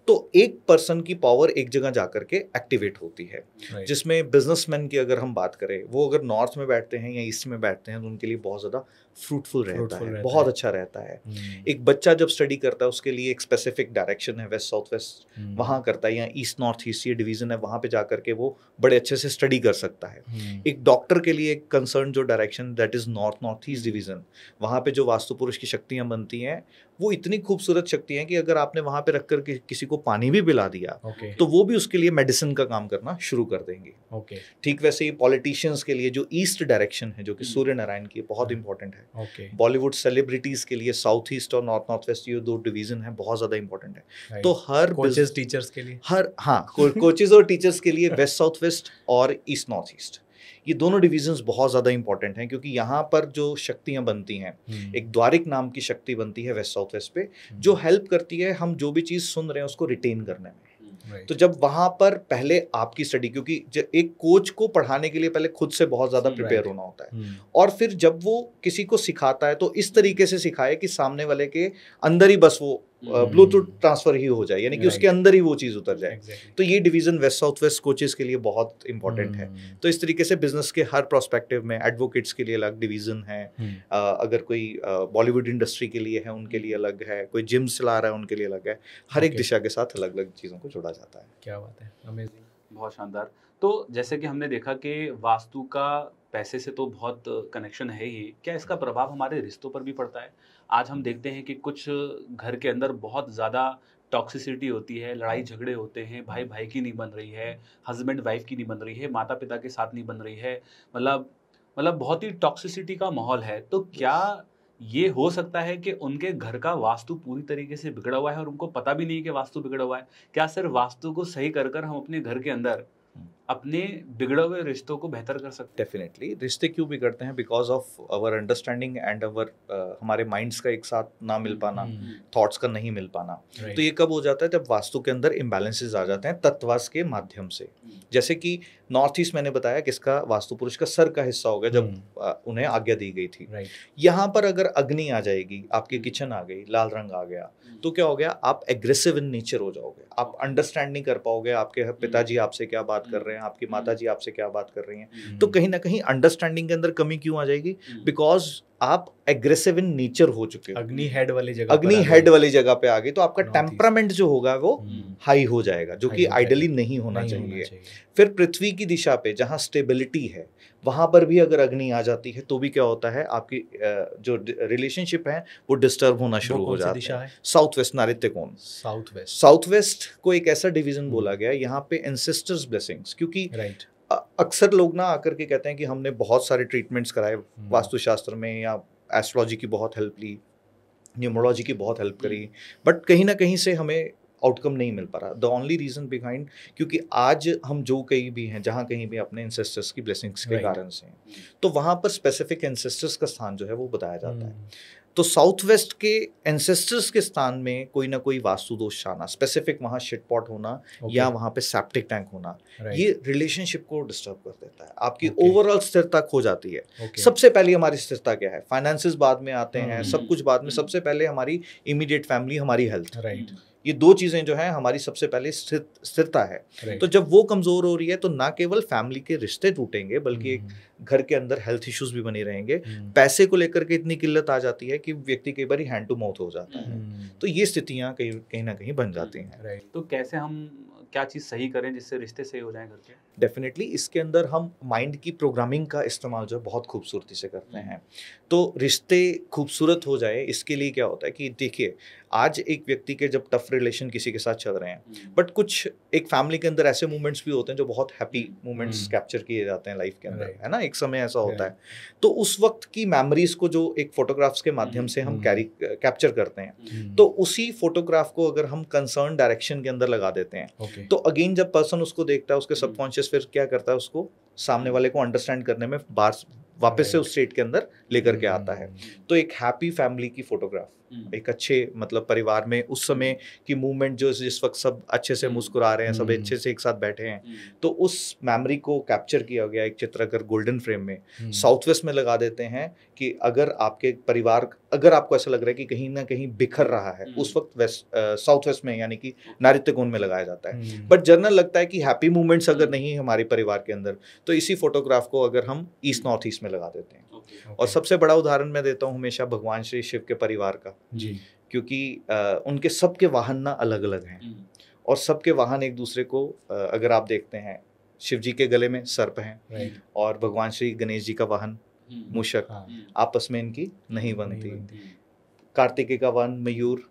तो एक पर्सन की पावर एक जगह जाकर के एक्टिवेट होती है, जिसमें बिजनेसमैन की अगर हम बात करें, वो अगर नॉर्थ में बैठते हैं या ईस्ट में बैठते हैं तो उनके लिए बहुत ज़्यादा फ्रूटफुल रहता है, बहुत अच्छा रहता है। एक बच्चा जब स्टडी करता है, उसके लिए एक स्पेसिफिक डायरेक्शन है, वेस्ट साउथ वेस्ट वहाँ करता है, या ईस्ट नॉर्थ ईस्ट ये डिवीजन है, वहाँ पे जाकर के वो बड़े अच्छे से स्टडी कर सकता है। एक डॉक्टर के लिए एक कंसर्न जो direction, that is north north east division, वहाँ पे जो वास्तु पुरुष की शक्तियाँ बनती हैं, वो इतनी खूबसूरत शक्ति हैं कि अगर आपने वहाँ पे रख कर के किसी को पानी भी पिला दिया, तो वो भी उसके लिए मेडिसिन का काम करना शुरू कर देंगे। ठीक वैसे ही पॉलिटिशियंस के लिए जो ईस्ट डायरेक्शन है, जो कि सूर्य नारायण की बहुत इंपॉर्टेंट है। बॉलीवुड सेलिब्रिटीज के लिए साउथ ईस्ट और नॉर्थ नॉर्थ वेस्ट, ये दो डिवीजन है, बहुत ज्यादा इंपॉर्टेंट है। तो हर कोचेस टीचर्स के लिए, कोचेस और टीचर्स के लिए वेस्ट साउथ वेस्ट और ईस्ट नॉर्थ ईस्ट, ये दोनों डिविजन्स बहुत ज़्यादा इंपॉर्टेंट हैं, क्योंकि यहाँ पर जो शक्तियाँ बनती हैं, एक द्वारिक नाम की शक्ति बनती है वेस्ट साउथ वेस्ट पे, जो हेल्प करती है हम जो भी चीज़ सुन रहे हैं उसको रिटेन करने में। तो जब वहाँ पर पहले आपकी स्टडी, क्योंकि एक कोच को पढ़ाने के लिए पहले खुद से बहुत ज़्यादा प्रिपेयर होना होता है, और फिर जब वो किसी को सिखाता है तो इस तरीके से सिखाए कि सामने वाले के अंदर ही बस वो ब्लूटूथ ट्रांसफर ही हो जाए, यानी कि उसके अंदर ही वो चीज़ उतर जाए। तो ये division west south west coaches के लिए बहुत इंपॉर्टेंट है। तो इस तरीके से बिजनेस के हर प्रोस्पेक्टिव में एडवोकेट्स के लिए अलग डिवीजन है, अगर कोई बॉलीवुड इंडस्ट्री के लिए है उनके लिए अलग है, कोई जिम चला रहा है उनके लिए अलग है, हर एक दिशा के साथ अलग अलग चीज़ों को जोड़ा जाता है। क्या बात है, अमेजिंग, बहुत शानदार। तो जैसे कि हमने देखा कि वास्तु का पैसे से तो बहुत कनेक्शन है ही, क्या इसका प्रभाव हमारे रिश्तों पर भी पड़ता है? आज हम देखते हैं कि कुछ घर के अंदर बहुत ज़्यादा टॉक्सिसिटी होती है, लड़ाई झगड़े होते हैं, भाई भाई की नहीं बन रही है, हस्बैंड वाइफ की नहीं बन रही है, माता पिता के साथ नहीं बन रही है, मतलब बहुत ही टॉक्सिसिटी का माहौल है। तो क्या ये हो सकता है कि उनके घर का वास्तु पूरी तरीके से बिगड़ा हुआ है और उनको पता भी नहीं कि वास्तु बिगड़ा हुआ है? क्या सिर्फ वास्तु को सही कर कर हम अपने घर के अंदर अपने बिगड़े हुए रिश्तों को बेहतर कर सकते हैं? डेफिनेटली। रिश्ते क्यों बिगड़ते हैं? Because of our understanding and our हमारे माइंड्स का एक साथ ना मिल पाना, थॉट्स का नहीं मिल पाना। तो ये कब हो जाता है? जब वास्तु के अंदर इम्बैलेंसेस आ जाते हैं तत्वास के माध्यम से। जैसे कि नॉर्थ ईस्ट मैंने बताया किसका, वास्तु पुरुष का सर का हिस्सा हो गया जब उन्हें आज्ञा दी गई थी। यहाँ पर अगर अग्नि आ जाएगी, आपकी किचन आ गई, लाल रंग आ गया, तो क्या हो गया? आप एग्रेसिव इन नेचर हो जाओगे, आप अंडरस्टैंड नहीं कर पाओगे आपके पिताजी आपसे क्या बात कर रहे हैं, आपकी माताजी आपसे क्या बात कर रही हैं। तो कहीं ना कहीं अंडरस्टैंडिंग के अंदर कमी क्यों आ जाएगी? बिकॉज आप एग्रेसिव इन नेचर हो चुके हो, अग्नि हेड वाली जगह पे आ गई, तो आपका टेम्परामेंट जो होगा वो हाई हो जाएगा, जो कि आइडियली नहीं होना चाहिए। फिर पृथ्वी की दिशा पे जहाँ स्टेबिलिटी है वहां पर भी अगर अग्नि आ जाती है तो भी क्या होता है, आपकी जो रिलेशनशिप है वो डिस्टर्ब होना शुरू हो जाता है। साउथ वेस्ट नारित्य कोण, साउथ वेस्ट को एक ऐसा डिवीजन बोला गया यहाँ पे एंसेस्टर्स ब्लेसिंग्स, क्योंकि अक्सर लोग ना आकर के कहते हैं कि हमने बहुत सारे ट्रीटमेंट्स कराए वास्तुशास्त्र में, या एस्ट्रोलॉजी की बहुत हेल्प ली, न्यूमरोलॉजी की बहुत हेल्प करी, बट कहीं ना कहीं से हमें आउटकम नहीं मिल पा रहा। द ओनली रीजन बिहाइंड, क्योंकि आज हम जो कहीं भी हैं, जहाँ कहीं भी अपने एंसेस्टर्स की ब्लेसिंग्स के कारण से हैं, तो वहाँ पर स्पेसिफिक एंसेस्टर्स का स्थान जो है वो बताया जाता है। तो साउथ वेस्ट के एंसेस्टर्स के स्थान में कोई ना कोई वास्तु दोष आना, स्पेसिफिक वहाँ शिट पॉट होना या वहाँ पे सेप्टिक टैंक होना, ये रिलेशनशिप को डिस्टर्ब कर देता है, आपकी ओवरऑल स्थिरता खो जाती है। सबसे पहले हमारी स्थिरता क्या है, फाइनेंसेस बाद में आते हैं, सब कुछ बाद में, सबसे पहले हमारी इमीडिएट फैमिली, हमारी हेल्थ, ये दो चीजें जो है हमारी सबसे पहले स्थिरता है। तो जब वो कमजोर हो रही है तो ना केवल फैमिली के रिश्ते टूटेंगे, बल्कि एक घर के अंदर हेल्थ इश्यूज भी बने रहेंगे। पैसे को लेकर के इतनी किल्लत आ जाती है कि व्यक्ति कई बार हैंड टू माउथ हो जाता है। तो ये स्थितियां कहीं ना कहीं बन जाती हैं। तो कैसे हम क्या चीज़ सही करें जिससे रिश्ते सही हो जाएं घर के? डेफिनेटली इसके अंदर हम माइंड की प्रोग्रामिंग का इस्तेमाल जो बहुत खूबसूरती से करते हैं, तो रिश्ते खूबसूरत हो जाए इसके लिए क्या होता है कि देखिए, आज एक व्यक्ति के जब टफ रिलेशन किसी के साथ चल रहे हैं, बट कुछ एक फैमिली के अंदर ऐसे मोमेंट्स भी होते हैं जो बहुत हैप्पी मोमेंट्स कैप्चर किए जाते हैं लाइफ के अंदर, है ना, एक समय ऐसा होता है। तो उस वक्त की मेमोरीज को जो एक फोटोग्राफ्स के माध्यम से हम कैप्चर करते हैं, तो उसी फोटोग्राफ को अगर हम कंसर्न डायरेक्शन के अंदर लगा देते हैं, तो अगेन जब पर्सन उसको देखता है, उसके सबकॉन्शियस फिर क्या करता है, उसको सामने वाले को अंडरस्टैंड करने में वापस से उस स्टेट के अंदर लेकर के आता है। तो एक हैप्पी फैमिली की फोटोग्राफ, एक अच्छे मतलब परिवार में उस समय की मूवमेंट, जो जिस वक्त सब अच्छे से मुस्कुरा रहे हैं, सब अच्छे से एक साथ बैठे हैं, तो उस मेमोरी को कैप्चर किया गया एक चित्र अगर गोल्डन फ्रेम में साउथ वेस्ट में लगा देते हैं, कि अगर आपके परिवार, अगर आपको ऐसा लग रहा है कि कहीं ना कहीं बिखर रहा है, उस वक्त साउथ वेस्ट में यानी कि नारित्य कोण में लगाया जाता है। बट जनरल लगता है कि हैप्पी मूवमेंट्स अगर नहीं हमारे परिवार के अंदर, तो इसी फोटोग्राफ को अगर हम ईस्ट नॉर्थ ईस्ट में लगा देते हैं। और सबसे बड़ा उदाहरण मैं देता हूँ हमेशा भगवान श्री शिव के परिवार का, क्योंकि उनके सबके वाहन ना अलग अलग हैं, और सबके वाहन एक दूसरे को अगर आप देखते हैं, शिव जी के गले में सर्प हैं, और भगवान श्री गणेश जी का वाहन मूषक, आपस में इनकी नहीं बनती। कार्तिकेय का वाहन मयूर,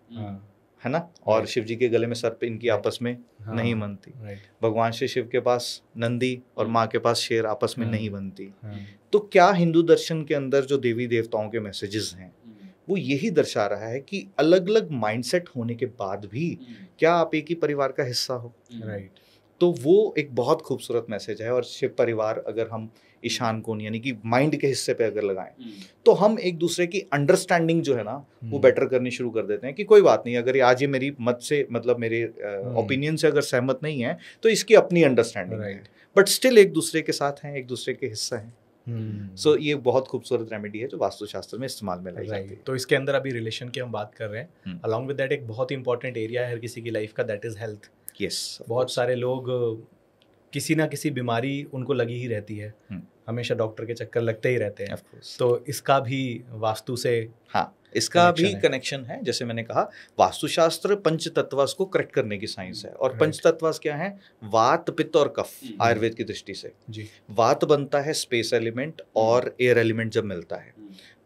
है ना, और शिव जी के गले में सर्प, इनकी आपस में नहीं बनती। भगवान श्री शिव के पास नंदी और माँ के पास शेर, आपस में नहीं बनती। तो क्या हिंदू दर्शन के अंदर जो देवी देवताओं के मैसेजेस हैं, वो यही दर्शा रहा है कि अलग अलग माइंडसेट होने के बाद भी क्या आप एक ही परिवार का हिस्सा हो। तो वो एक बहुत खूबसूरत मैसेज है। और शिव परिवार अगर हम ईशान कोण यानी कि माइंड के हिस्से पे अगर लगाएं, तो हम एक दूसरे की अंडरस्टैंडिंग जो है ना वो बेटर करनी शुरू कर देते हैं, कि कोई बात नहीं, अगर आज ये मेरी मत से मतलब मेरे ओपिनियन से अगर सहमत नहीं है, तो इसकी अपनी अंडरस्टैंडिंग है, बट स्टिल एक दूसरे के साथ हैं, एक दूसरे के हिस्सा हैं। सो ये बहुत खूबसूरत रेमेडी है जो वास्तुशास्त्र में इस्तेमाल में लाई जाती है। तो इसके अंदर अभी रिलेशन की हम बात कर रहे हैं, अलॉन्ग विद दैट एक बहुत इंपॉर्टेंट एरिया है हर किसी की लाइफ का, दैट इज हेल्थ। यस, बहुत सारे लोग किसी ना किसी बीमारी उनको लगी ही रहती है, हमेशा डॉक्टर के चक्कर लगते ही रहते हैं। तो इसका भी वास्तु से इसका भी कनेक्शन है। जैसे मैंने कहा, वास्तुशास्त्र पंचतत्वास को करेक्ट करने की साइंस है। और पंचतत्वास क्या है? वात, पित्त और कफ। आयुर्वेद की दृष्टि से वात बनता है स्पेस एलिमेंट और एयर एलिमेंट जब मिलता है,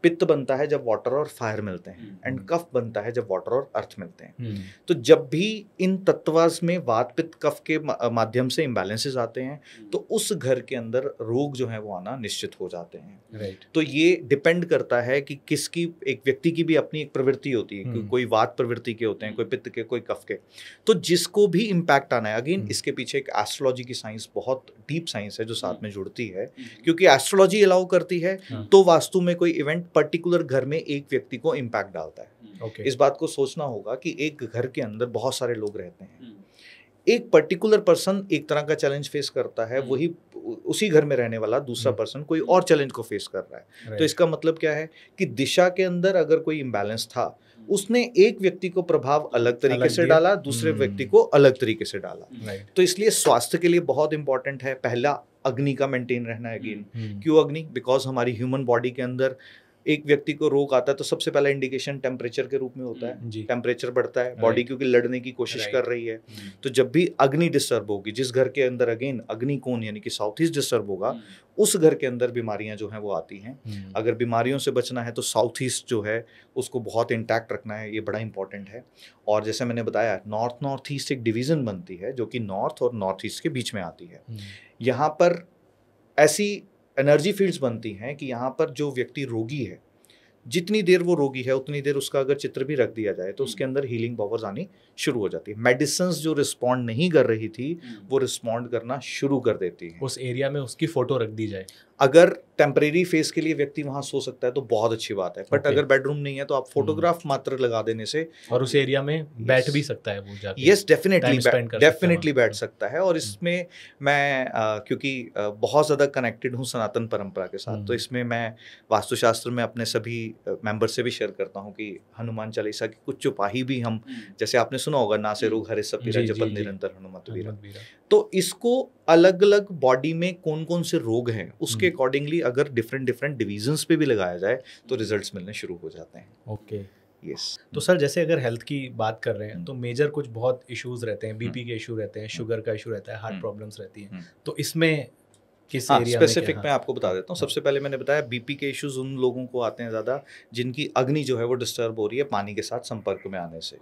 पित्त बनता है जब वाटर और फायर मिलते हैं, एंड कफ बनता है जब वाटर और अर्थ मिलते हैं। तो जब भी इन तत्वास में वात, पित्त, कफ के माध्यम से इम्बैलेंसेस आते हैं, तो उस घर के अंदर रोग जो है वो आना निश्चित हो जाते हैं। तो ये डिपेंड करता है कि किसकी, एक व्यक्ति की भी अपनी एक प्रवृत्ति होती है, कोई वात प्रवृत्ति के होते हैं, कोई पित्त के, कोई कफ के। तो जिसको भी इम्पैक्ट आना है, अगेन इसके पीछे एक एस्ट्रोलॉजी की साइंस, बहुत डीप साइंस है जो साथ में जुड़ती है, क्योंकि एस्ट्रोलॉजी अलाउ करती है तो वास्तु में कोई इवेंट पर्टिकुलर घर में एक व्यक्ति को इम्पैक्ट डालता है। इस बात को सोचना होगा कि एक घर के अंदर बहुत सारे लोग रहते हैं, एक पर्टिकुलर पर्सन एक तरह का चैलेंज फेस करता है, वही उसी घर में रहने वाला दूसरा पर्सन कोई और चैलेंज को फेस कर रहा है। तो इसका मतलब क्या है कि दिशा के अंदर अगर कोई इम्बैलेंस था, उसने एक व्यक्ति को प्रभाव अलग तरीके से डाला, दूसरे व्यक्ति को अलग तरीके से डाला। तो इसलिए स्वास्थ्य के लिए बहुत इंपॉर्टेंट है पहला अग्नि का मेंटेन रहना है। अगेन क्यों अग्नि? बिकॉज हमारी ह्यूमन बॉडी के अंदर एक व्यक्ति को रोग आता है तो सबसे पहला इंडिकेशन टेम्परेचर के रूप में होता है। टेम्परेचर बढ़ता है, बॉडी क्योंकि लड़ने की कोशिश कर रही है। तो जब भी अग्नि डिस्टर्ब होगी, जिस घर के अंदर अगेन अग्नि कोण यानी कि साउथ ईस्ट डिस्टर्ब होगा, उस घर के अंदर बीमारियां जो हैं वो आती हैं। अगर बीमारियों से बचना है तो साउथ ईस्ट जो है उसको बहुत इंटैक्ट रखना है, ये बड़ा इंपॉर्टेंट है। और जैसे मैंने बताया, नॉर्थ ईस्ट एक डिवीजन बनती है जो कि नॉर्थ और नॉर्थ ईस्ट के बीच में आती है। यहाँ पर ऐसी एनर्जी फील्ड्स बनती हैं कि यहाँ पर जो व्यक्ति रोगी है, जितनी देर वो रोगी है उतनी देर उसका अगर चित्र भी रख दिया जाए तो उसके अंदर हीलिंग पावर्स आनी शुरू हो जाती है। मेडिसिन्स जो रिस्पॉन्ड नहीं कर रही थी वो रिस्पॉन्ड करना शुरू कर देती है। उस एरिया में उसकी फोटो रख दी जाए। अगर टेम्परेरी फेस के लिए व्यक्ति वहां सो सकता है तो बहुत अच्छी बात है, बट अगर बेडरूम नहीं है तो आप फोटोग्राफ मात्र लगा देने से, और उस एरिया में बैठ भी सकता है वो जाके। यस, डेफिनेटली बैठ सकता है। और इसमें मैं क्योंकि बहुत ज़्यादा कनेक्टेड हूँ सनातन परंपरा के साथ, तो इसमें मैं वास्तुशास्त्र में अपने सभी मेंबर से भी शेयर करता हूँ कि हनुमान चालीसा की कुछ चौपाई भी हम, जैसे आपने सुना होगा, नासे रोग हरे सब पीरा जपत निरंतर हनुमत वीरा, तो इसको अलग अलग बॉडी में कौन कौन से रोग हैं उसके अकॉर्डिंगली अगर डिफरेंट डिवीजन्स पे भी लगाया जाए तो रिजल्ट्स मिलने शुरू हो जाते हैं। Okay, yes. तो सर जैसे अगर हेल्थ की बात कर रहे हैं तो मेजर कुछ बहुत इश्यूज रहते हैं, बीपी के इशू रहते हैं, शुगर का इशू रहता है, हार्ट प्रॉब्लम्स रहती हैं, तो इसमें किस एरिया स्पेसिफिक मैं आपको बता देता हूँ। सबसे पहले मैंने बताया बीपी के इश्यूज उन लोगों को आते हैं ज़्यादा जिनकी अग्नि जो है वो डिस्टर्ब हो रही है पानी के साथ संपर्क में आने से।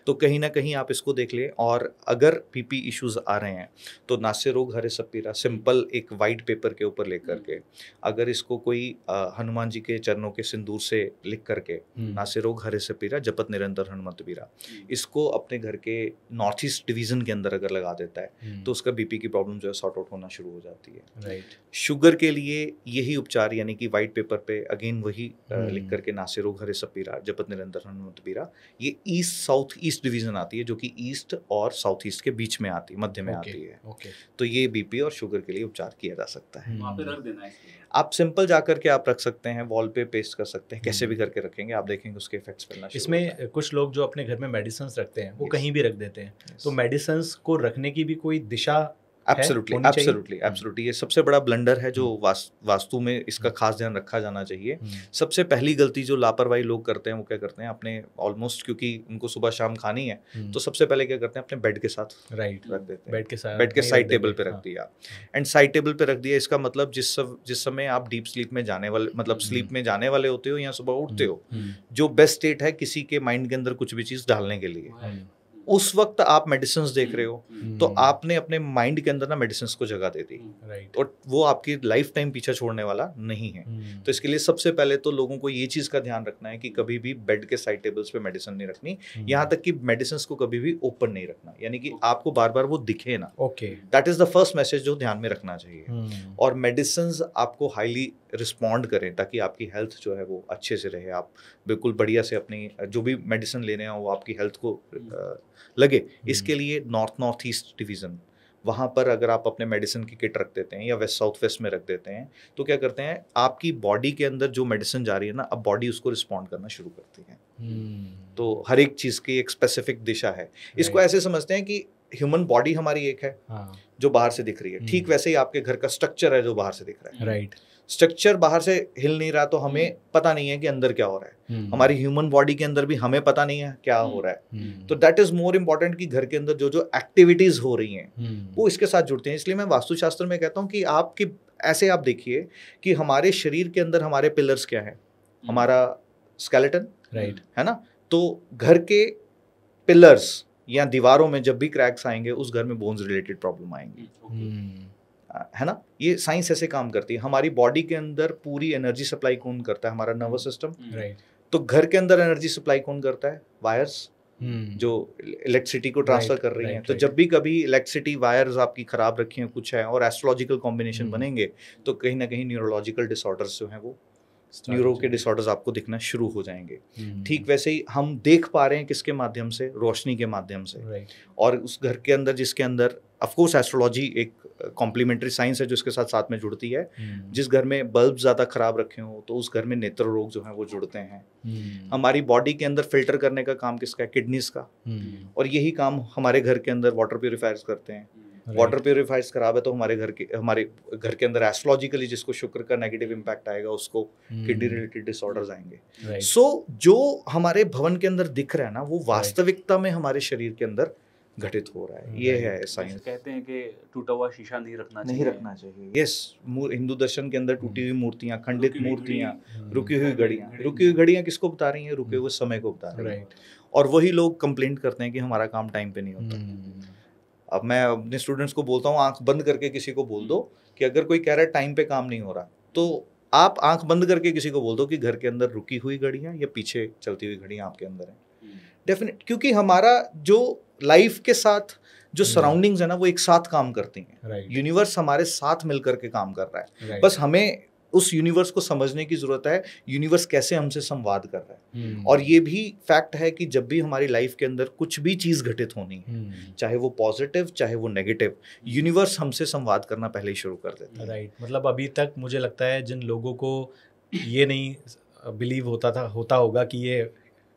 तो कहीं ना कहीं आप इसको देख लें। और अगर बीपी इश्यूज आ रहे हैं तो नासे रोग हरे सब पीरा सिंपल एक वाइट पेपर के ऊपर लेकर के, अगर इसको कोई हनुमान जी के चरणों के सिंदूर से लिख करके नासे रोग हरे सब पीरा जपत निरंतर हनुमत वीरा, इसको अपने घर के नॉर्थ ईस्ट डिवीजन के अंदर अगर लगा देता है तो उसका बीपी की प्रॉब्लम जो है सॉर्ट आउट होना शुरू हो जाती है। शुगर के लिए यही उपचार यानी कि वाइट पेपर पे अगेन वही लिख करके नासे रोग हरे सब पीरा जपत निरंतर हनुमत वीरा, ये ईस्ट साउथ ईस्ट डिवीजन आती है जो कि ईस्ट और साउथ ईस्ट के बीच में आती है, मध्य में आती है। तो ये बीपी और शुगर के लिए उपचार किया जा सकता है। वहाँ पे रख देना है, आप सिंपल जा करके आप रख सकते हैं, वॉल पे पेस्ट कर सकते हैं, कैसे भी करके रखेंगे आप देखेंगे उसके इफेक्ट्स मिलना शुरू हो जाएंगे। इसमें कुछ लोग जो अपने घर में मेडिसिन रखते हैं वो कहीं भी रख देते हैं, तो मेडिसिन को रखने की भी कोई दिशा एब्सोल्युटली ये सबसे बड़ा ब्लंडर है जो वास्तु में इसका खास ध्यान रखा जाना चाहिए। सबसे पहली गलती जो लापरवाही लोग करते हैं वो क्या करते हैं, अपने ऑलमोस्ट क्योंकि उनको सुबह शाम खानी है तो सबसे पहले क्या करते हैं अपने बेड के साथ रख देते हैं, बेड के साइड टेबल पे रख दिया। एंड साइड टेबल पे रख दिया इसका मतलब जिस समय आप डीप स्लीप में जाने वाले, मतलब स्लीप में जाने वाले होते हो या सुबह उठते हो, जो बेस्ट स्टेट है किसी के माइंड के अंदर कुछ भी चीज डालने के लिए, उस वक्त आप मेडिसिन देख रहे हो तो आपने अपने माइंड के अंदर ना मेडिसिन को जगह दे दी, और वो आपकी लाइफ टाइम पीछा छोड़ने वाला नहीं है। तो इसके लिए सबसे पहले तो लोगों को ये चीज का ध्यान रखना है कि कभी भी बेड के साइड टेबल्स पे मेडिसिन नहीं रखनी, यहाँ तक कि मेडिसिन को कभी भी ओपन नहीं रखना, यानी कि आपको बार बार वो दिखे ना। That is the first message जो ध्यान में रखना चाहिए। और मेडिसिन आपको हाईली रिस्पॉन्ड करें ताकि आपकी हेल्थ जो है वो अच्छे से रहे, आप बिल्कुल बढ़िया से अपनी जो भी मेडिसिन लेने हैं वो आपकी हेल्थ को लगे। इसके लिए नॉर्थ ईस्ट डिवीज़न, वहाँ पर अगर आप अपने मेडिसिन की किट रख देते हैं या वेस्ट साउथ वेस्ट में रख देते हैं तो क्या करते हैं, आपकी बॉडी के अंदर जो मेडिसिन जा रही है ना, अब बॉडी उसको रिस्पॉन्ड करना शुरू करती है। तो हर एक चीज़ की एक स्पेसिफिक दिशा है। इसको ऐसे समझते हैं कि ह्यूमन बॉडी हमारी एक है जो बाहर से दिख रही है, ठीक वैसे ही आपके घर का स्ट्रक्चर है जो बाहर से दिख रहा है। स्ट्रक्चर बाहर से हिल नहीं रहा तो हमें पता नहीं है कि अंदर क्या हो रहा है। हमारी ह्यूमन बॉडी के अंदर भी हमें पता नहीं है क्या हो रहा है। तो दैट इज मोर इम्पोर्टेंट कि घर के अंदर जो जो एक्टिविटीज हो रही हैं वो इसके साथ जुड़ती हैं। इसलिए मैं वास्तुशास्त्र में कहता हूँ कि आपकी ऐसे आप देखिए कि हमारे शरीर के अंदर हमारे पिलर्स क्या हैं, हमारा स्केलेटन है ना, तो घर के पिलर्स या दीवारों में जब भी क्रैक्स आएंगे उस घर में बोन्स रिलेटेड प्रॉब्लम आएंगी, है ना। ये साइंस ऐसे काम करती है। हमारी बॉडी के अंदर पूरी एनर्जी सप्लाई कौन करता है, हमारा नर्वस सिस्टम। तो घर के अंदर एनर्जी सप्लाई कौन करता है, वायर्स जो इलेक्ट्रिसिटी को ट्रांसफर कर रही हैं। तो जब भी कभी इलेक्ट्रिसिटी वायर्स आपकी खराब रखी हैं कुछ है और एस्ट्रोलॉजिकल कॉम्बिनेशन बनेंगे तो कहीं ना कहीं न्यूरोलॉजिकल डिसऑर्डर्स जो हैं वो न्यूरो के डिसऑर्डर्स आपको दिखना शुरू हो जाएंगे। ठीक वैसे ही हम देख पा रहे हैं किसके माध्यम से, रोशनी के माध्यम से। और उस घर के अंदर जिसके अंदर ऑफ कोर्स एस्ट्रोलॉजी एक कॉम्प्लीमेंट्री साइंस है जो इसके साथ साथ में जुड़ती है। जिस घर में बल्ब ज़्यादा खराब रखे हो तो उस घर में नेत्र रोग जो है वो जुड़ते हैं। हमारी बॉडी के अंदर फिल्टर करने का काम किसका है, किडनीज का। और यही काम हमारे घर के अंदर वाटर प्यूरिफायर्स करते हैं। वाटर प्योरीफायर्स खराब है तो हमारे घर के अंदर एस्ट्रोलॉजिकली जिसको शुक्र का नेगेटिव इम्पैक्ट आएगा उसको किडनी रिलेटेड डिसऑर्डर्स आएंगे। सो जो हमारे भवन के अंदर दिख रहा है ना वो वास्तविकता में हमारे शरीर के अंदर घटित हो रहा है। ये है साइंस। कहते हैं कि टूटा हुआ शीशा नहीं रखना चाहिए। यस, हिंदू दर्शन के अंदर टूटी हुई मूर्तियां, खंडित मूर्तियां, रुकी हुई घड़ियां किसको बता रही हैं? रुके हुए समय को बता रही हैं। और वही लोग कंप्लेंट करते हैं कि हमारा काम टाइम पे नहीं होता। अब मैं अपने स्टूडेंट्स को बोलता हूँ, आंख बंद करके किसी को बोल दो कि अगर कोई कह रहा है टाइम पे काम नहीं हो रहा, तो आप आंख बंद करके किसी को बोल दो कि घर के अंदर रुकी हुई घड़ियां या पीछे चलती हुई घड़ियां आपके अंदर हैं। डेफिनेट, क्योंकि हमारा जो लाइफ के साथ जो सराउंडिंग्स है ना वो एक साथ काम करती हैं। यूनिवर्स हमारे साथ मिलकर के काम कर रहा है। बस हमें उस यूनिवर्स को समझने की जरूरत है, यूनिवर्स कैसे हमसे संवाद कर रहा है। और ये भी फैक्ट है कि जब भी हमारी लाइफ के अंदर कुछ भी चीज घटित होनी है, चाहे वो पॉजिटिव चाहे वो नेगेटिव, यूनिवर्स हमसे संवाद करना पहले ही शुरू कर देता है। राइट, मतलब अभी तक मुझे लगता है जिन लोगों को ये नहीं बिलीव होता होगा कि ये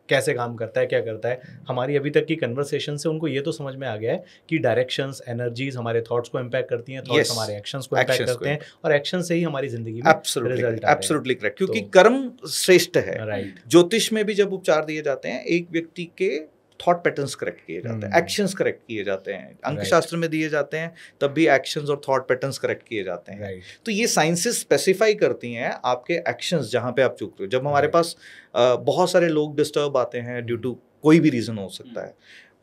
कैसे काम करता है, क्या करता है, हमारी अभी तक की कन्वर्सेशन से उनको ये तो समझ में आ गया है कि डायरेक्शंस, एनर्जीज हमारे थॉट्स को इम्पैक्ट करती हैं, थॉट्स हमारे एक्शंस को इम्पैक्ट करते हैं, और एक्शन से ही हमारी जिंदगी में रिजल्ट आते हैं। एब्सोल्युटली करेक्ट, क्योंकि कर्म श्रेष्ठ है। राइट, ज्योतिष में भी जब उपचार दिए जाते हैं एक व्यक्ति के थॉट पैटर्न्स करेक्ट किए जाते हैं, एक्शंस करेक्ट किए जाते हैं। अंकशास्त्र में दिए जाते हैं तब भी एक्शंस और थॉट पैटर्न्स करेक्ट किए जाते हैं। तो ये साइंसेस स्पेसिफाई करती हैं आपके एक्शंस जहाँ पे आप चूक रहे हो। जब हमारे पास बहुत सारे लोग डिस्टर्ब आते हैं ड्यू टू कोई भी रीजन हो सकता है,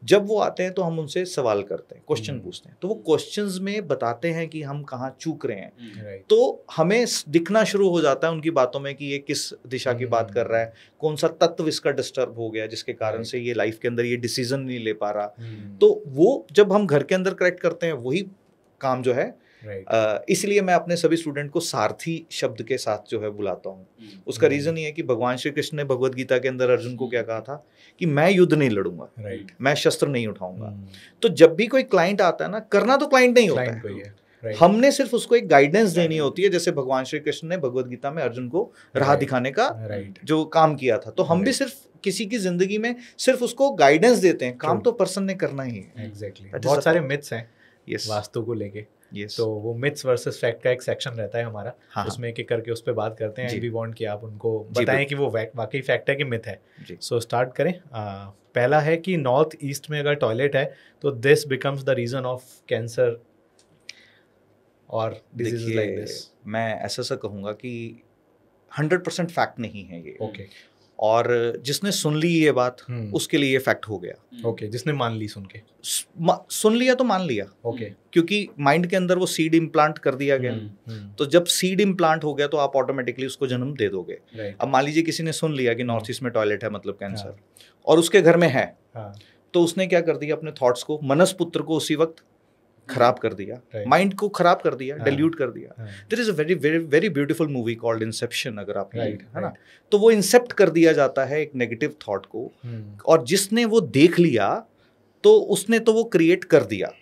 जब वो आते हैं तो हम उनसे सवाल करते हैं, क्वेश्चन पूछते हैं, तो वो क्वेश्चंस में बताते हैं कि हम कहाँ चूक रहे हैं। तो हमें दिखना शुरू हो जाता है उनकी बातों में कि ये किस दिशा की बात कर रहा है, कौन सा तत्व इसका डिस्टर्ब हो गया जिसके कारण से ये लाइफ के अंदर ये डिसीजन नहीं ले पा रहा। तो वो जब हम घर के अंदर करेक्ट करते हैं वही काम जो है, इसलिए मैं अपने सभी स्टूडेंट को सारथी शब्द के साथ जो है बुलाता हूँ। उसका रीजन ये है कि भगवान श्री कृष्ण ने भगवद गीता के अंदर अर्जुन को क्या कहा था कि मैं युद्ध नहीं लड़ूंगा, मैं शस्त्र नहीं उठाऊंगा। तो जब भी कोई क्लाइंट आता है ना, करना तो क्लाइंट नहीं होता है, हमने सिर्फ उसको एक गाइडेंस देनी होती है। जैसे भगवान श्री कृष्ण ने भगवद गीता में अर्जुन को राह दिखाने का जो काम किया था, तो हम भी सिर्फ किसी की जिंदगी में सिर्फ उसको गाइडेंस देते हैं, काम तो पर्सन ने करना ही है। एग्जैक्टली, बहुत सारे मिथ्स हैं वास्तु को लेके। तो वो मिथ्स वर्सेस फैक्ट का एक सेक्शन रहता है हमारा, उसमें एक एक करके उस पर बात करते हैं। वी वांट कि आप उनको बताएं कि वो वाकई फैक्ट है कि मिथ है। सो स्टार्ट करें। पहला है कि नॉर्थ ईस्ट में अगर टॉयलेट है तो this becomes the reason of cancer और डिजीज लाइक दिस। मैं ऐसा कहूँगा कि 100% फैक्ट नहीं है ये। ओके, और जिसने सुन ली ये बात उसके लिए ये फैक्ट हो गया। ओके, जिसने मान ली, सुन लिया तो मान लिया। ओके, क्योंकि माइंड के अंदर वो सीड इम्प्लांट कर दिया गया। तो जब सीड इम्प्लांट हो गया तो आप ऑटोमेटिकली उसको जन्म दे दोगे। अब मान लीजिए किसी ने सुन लिया कि नॉर्थ ईस्ट में टॉयलेट है मतलब कैंसर, और उसके घर में है, तो उसने क्या कर दिया, अपने थॉट्स को, मनसपुत्र को उसी वक्त खराब कर दिया, माइंड को खराब कर दिया, डिल्यूट कर दिया। There is a very very very beautiful movie called Inception, अगर आप है ना, तो वो इंसेप्ट कर दिया जाता है एक नेगेटिव थॉट को, और जिसने वो देख लिया तो उसने तो वो क्रिएट कर दिया।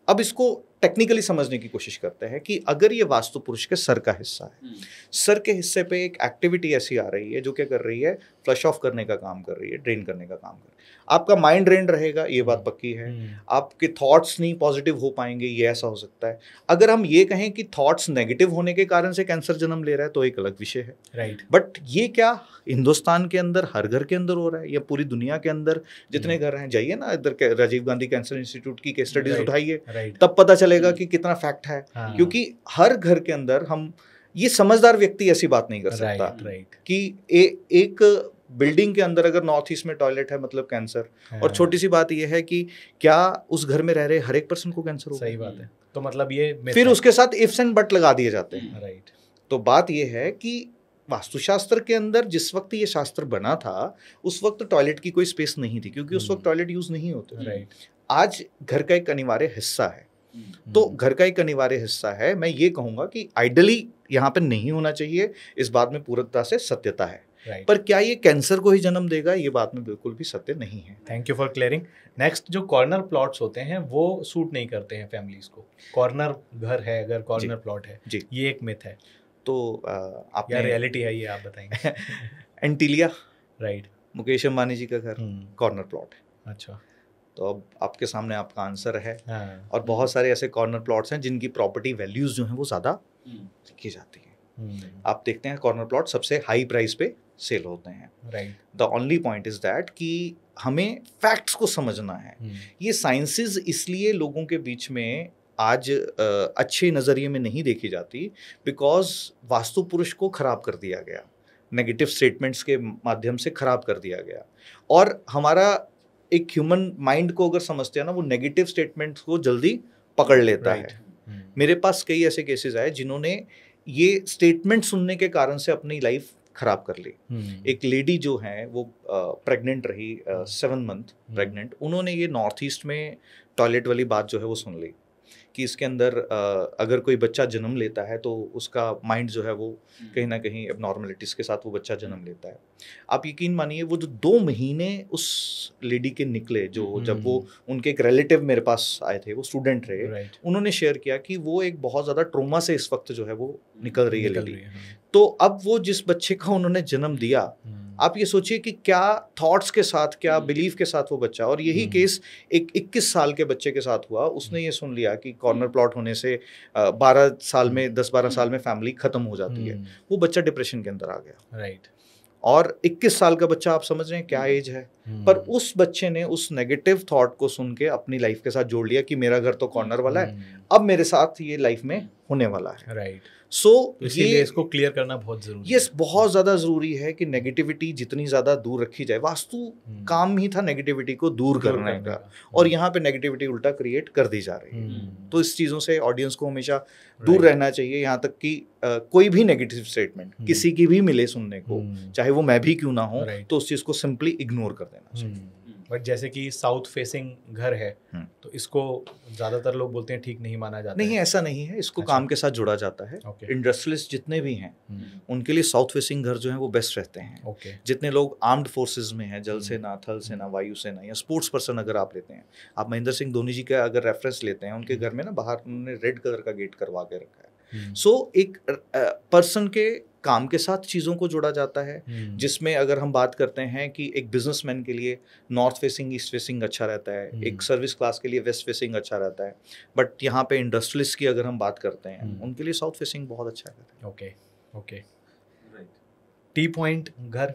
अब इसको टेक्निकली समझने की कोशिश करते हैं कि अगर ये वास्तु पुरुष के सर का हिस्सा है, सर के हिस्से पे एक एक्टिविटी ऐसी आ रही है जो क्या कर रही है, फ्लश ऑफ करने का काम कर रही है, ड्रेन करने का काम कर रही है। आपका माइंड ड्रेन रहेगा, ये बात पक्की है। आपके थॉट्स नहीं पॉजिटिव हो पाएंगे, ये ऐसा हो सकता है। अगर हम ये कहें कि थॉट्स नेगेटिव होने के कारण से कैंसर जन्म ले रहा है तो एक अलग विषय है। राइट, बट ये क्या हिंदुस्तान के अंदर हर घर के अंदर हो रहा है, या पूरी दुनिया के अंदर जितने घर हैं, जाइए ना इधर राजीव गांधी कैंसर इंस्टीट्यूट की केस स्टडीज उठाइए, तब पता चलेगा कि कितना फैक्ट है। क्योंकि हर घर के अंदर हम, ये समझदार व्यक्ति ऐसी बात नहीं कर सकता कि एक बिल्डिंग के अंदर अगर नॉर्थ ईस्ट में टॉयलेट है मतलब कैंसर, और छोटी सी बात ये है कि क्या उस घर में रह रहे हर एक पर्सन को कैंसर होगा? सही बात है। तो मतलब ये फिर उसके साथ इफ्स एंड बट लगा दिए जाते हैं। राइट, तो बात ये है कि वास्तुशास्त्र के अंदर जिस वक्त ये शास्त्र बना था उस वक्त टॉयलेट की कोई स्पेस नहीं थी, क्योंकि उस वक्त टॉयलेट यूज नहीं होते। राइट, आज घर का एक अनिवार्य हिस्सा है। तो घर का एक अनिवार्य हिस्सा है। मैं ये कहूंगा कि आइडियली यहाँ पे नहीं होना चाहिए, इस बात में पूर्णता से सत्यता है। पर क्या ये कैंसर को ही जन्म देगा, ये बात में बिल्कुल भी सत्य नहीं है। Thank you for clearing. Next, जो कॉर्नर प्लॉट्स होते हैं वो सूट नहीं करते हैं फैमिलीज को। कॉर्नर घर है अगर कॉर्नर प्लॉट है, ये एक मिथ है। तो आपने, या रियलिटी है ये, आप बताएंगे। एंटीलिया, राइट, मुकेश अंबानी जी का घर कॉर्नर प्लॉट है। अच्छा, तो अब आपके सामने आपका आंसर है। हाँ। और बहुत सारे ऐसे कॉर्नर प्लॉट्स हैं जिनकी प्रॉपर्टी वैल्यूज जो हैं वो ज़्यादा रखी जाती हैं। आप देखते हैं कॉर्नर प्लॉट सबसे हाई प्राइस पे सेल होते हैं। Right. The only point is that कि हमें फैक्ट्स को समझना है। ये साइंसेस इसलिए लोगों के बीच में आज अच्छे नज़रिए में नहीं देखी जाती बिकॉज वास्तु पुरुष को खराब कर दिया गया, नेगेटिव स्टेटमेंट्स के माध्यम से खराब कर दिया गया। और हमारा एक ह्यूमन माइंड को अगर समझते हैं ना, वो नेगेटिव स्टेटमेंट्स को जल्दी पकड़ लेता है। मेरे पास कई ऐसे केसेस आए जिन्होंने ये स्टेटमेंट सुनने के कारण से अपनी लाइफ खराब कर ली। एक लेडी जो है वो प्रेग्नेंट रही, 7 मंथ प्रेग्नेंट। उन्होंने ये नॉर्थ ईस्ट में टॉयलेट वाली बात जो है वो सुन ली कि इसके अंदर अगर कोई बच्चा जन्म लेता है तो उसका माइंड जो है वो कहीं ना कहीं एबनॉर्मलिटीज़ के साथ वो बच्चा जन्म लेता है। आप यकीन मानिए वो जो 2 महीने उस लेडी के निकले, जो जब वो उनके एक रिलेटिव मेरे पास आए थे, वो स्टूडेंट रहे, उन्होंने शेयर किया कि वो एक बहुत ज़्यादा ट्रोमा से इस वक्त जो है वो निकल रही है लेडी। तो अब वो जिस बच्चे का उन्होंने जन्म दिया, आप ये सोचिए कि क्या थॉट्स के साथ, क्या बिलीफ के साथ वो बच्चा। और यही केस एक 21 साल के बच्चे के साथ हुआ। उसने ये सुन लिया कि कॉर्नर प्लॉट होने से 12 साल में 10-12 साल में फैमिली खत्म हो जाती है। वो बच्चा डिप्रेशन के अंदर आ गया। राइट। और 21 साल का बच्चा, आप समझ रहे हैं क्या एज है। पर उस बच्चे ने उस नेगेटिव थॉट को सुन के अपनी लाइफ के साथ जोड़ लिया कि मेरा घर तो कॉर्नर वाला है, अब मेरे साथ ये लाइफ में होने वाला है। राइट। सो ये इसको क्लियर करना बहुत जरूरी है। यस, बहुत ज़्यादा ज़रूरी है कि नेगेटिविटी जितनी ज़्यादा दूर रखी जाए। वास्तु काम ही था नेगेटिविटी को दूर करने का, और यहाँ पे नेगेटिविटी उल्टा क्रिएट कर दी जा रही है। तो इस चीज़ों से ऑडियंस को हमेशा दूर रहना चाहिए। यहाँ तक कि कोई भी नेगेटिव स्टेटमेंट किसी की भी मिले सुनने को, चाहे वो मैं भी क्यों ना हो, तो उस चीज़ को सिंपली इग्नोर कर देना चाहिए। बट जैसे कि साउथ फेसिंग घर है, तो इसको ज़्यादातर लोग बोलते हैं ठीक नहीं माना जाता। नहीं, ऐसा नहीं है। इसको काम के साथ जोड़ा जाता है। इंडस्ट्रियलिस्ट जितने भी हैं उनके लिए साउथ फेसिंग घर जो है वो बेस्ट रहते हैं। जितने लोग आर्म्ड फोर्सेज में हैं, जल सेना, थल सेना, वायु सेना, या स्पोर्ट्स पर्सन अगर आप लेते हैं, आप महेंद्र सिंह धोनी जी का अगर रेफरेंस लेते हैं, उनके घर में ना बाहर उन्होंने रेड कलर का गेट करवा के रखा है। सो एक पर्सन के काम के साथ चीज़ों को जोड़ा जाता है, जिसमें अगर हम बात करते हैं कि एक बिजनेसमैन के लिए नॉर्थ फेसिंग, ईस्ट फेसिंग अच्छा रहता है, एक सर्विस क्लास के लिए वेस्ट फेसिंग अच्छा रहता है, बट यहाँ पे इंडस्ट्रियलिस्ट की अगर हम बात करते हैं, उनके लिए साउथ फेसिंग बहुत अच्छा रहता है। Okay okay. टी पॉइंट घर,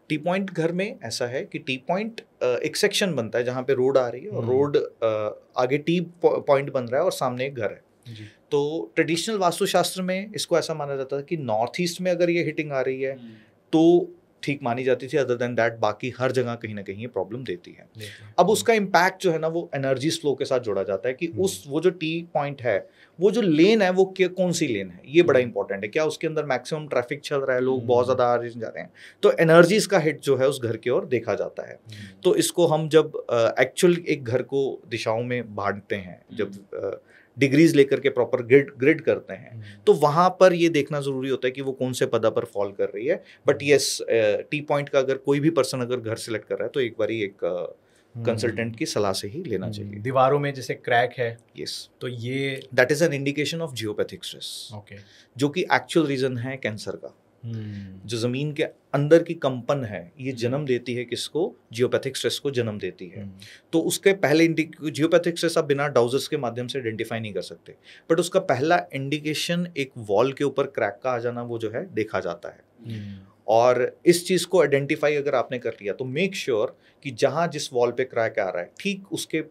टी पॉइंट घर में ऐसा है कि टी पॉइंट एक सेक्शन बनता है जहाँ पे रोड आ रही है, और रोड आगे टी पॉइंट बन रहा है और सामने एक घर है। तो ट्रेडिशनल वास्तुशास्त्र में इसको ऐसा माना जाता है कि नॉर्थ ईस्ट में अगर ये हिटिंग आ रही है तो ठीक मानी जाती थी, अदर देन दैट बाकी हर जगह कहीं ना कहीं ये प्रॉब्लम देती है। अब उसका इम्पैक्ट जो है ना वो एनर्जी फ्लो के साथ जोड़ा जाता है कि वो जो टी पॉइंट है, वो जो लेन है वो कौन सी लेन है, ये बड़ा इंपॉर्टेंट है। क्या उसके अंदर मैक्सिमम ट्रैफिक चल रहा है, लोग बहुत ज़्यादा आ रहे जा रहे हैं, तो एनर्जीज का हिट जो है उस घर की ओर देखा जाता है। तो इसको हम जब एक्चुअल एक घर को दिशाओं में बांटते हैं, जब डिग्रीज लेकर के प्रॉपर ग्रिड करते हैं, तो वहाँ पर ये देखना ज़रूरी होता है कि वो कौन से पदा पर फॉल कर रही है। बट यस, टी पॉइंट का अगर कोई भी पर्सन अगर घर सेलेक्ट कर रहा है तो एक बारी एक कंसल्टेंट की सलाह से ही लेना चाहिए। दीवारों में जैसे क्रैक है, यस, तो ये that is an indication of geopathic stress, जो कि एक्चुअल रीज़न है कैंसर का। जो ज़मीन के अंदर की कंपन है, ये जन्म देती है किसको? जियोपैथिक स्ट्रेस को जन्म देती है। तो उसके पहले जियोपैथिक स्ट्रेस आप बिना डाउजर्स के माध्यम से आइडेंटिफाई नहीं कर सकते, बट उसका पहला इंडिकेशन एक वॉल के ऊपर क्रैक का आ जाना वो जो है देखा जाता है। और इस चीज़ को आइडेंटिफाई अगर आपने कर लिया तो मेक श्योर कि जहाँ जिस वॉल पे क्रैक आ रहा है, ठीक उसके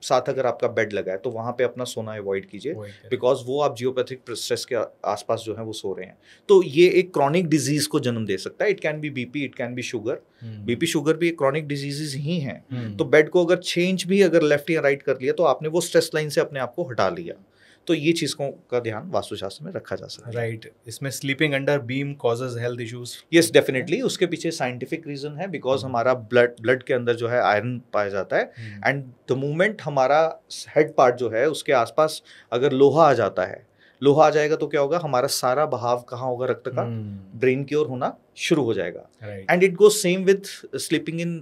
साथ अगर आपका बेड लगा है तो वहाँ पे अपना सोना अवॉइड कीजिए, बिकॉज वो आप जियोपैथिक स्ट्रेस के आसपास जो है वो सो रहे हैं। तो ये एक क्रॉनिक डिजीज को जन्म दे सकता है। It can be BP, it can be sugar. BP sugar भी एक क्रॉनिक डिजीजेज ही हैं। तो बेड को अगर चेंज भी अगर लेफ्ट या राइट कर लिया तो आपने वो स्ट्रेस लाइन से अपने आप को हटा लिया। तो ये चीज़ का ध्यान वास्तुशास्त्र में रखा जा सकता है। राइट। इसमें sleeping under beam causes health issues. Yes, definitely. उसके पीछे साइंटिफिक रीजन है, बिकॉज हमारा ब्लड के अंदर जो है आयरन पाया जाता है, एंड द मोमेंट हमारा हेड पार्ट जो है उसके आसपास अगर लोहा आ जाता है, लोहा आ जाएगा तो क्या होगा? हमारा सारा बहाव कहाँ होगा? रक्त का ब्रेन की ओर होना शुरू हो जाएगा। And it goes same with sleeping in,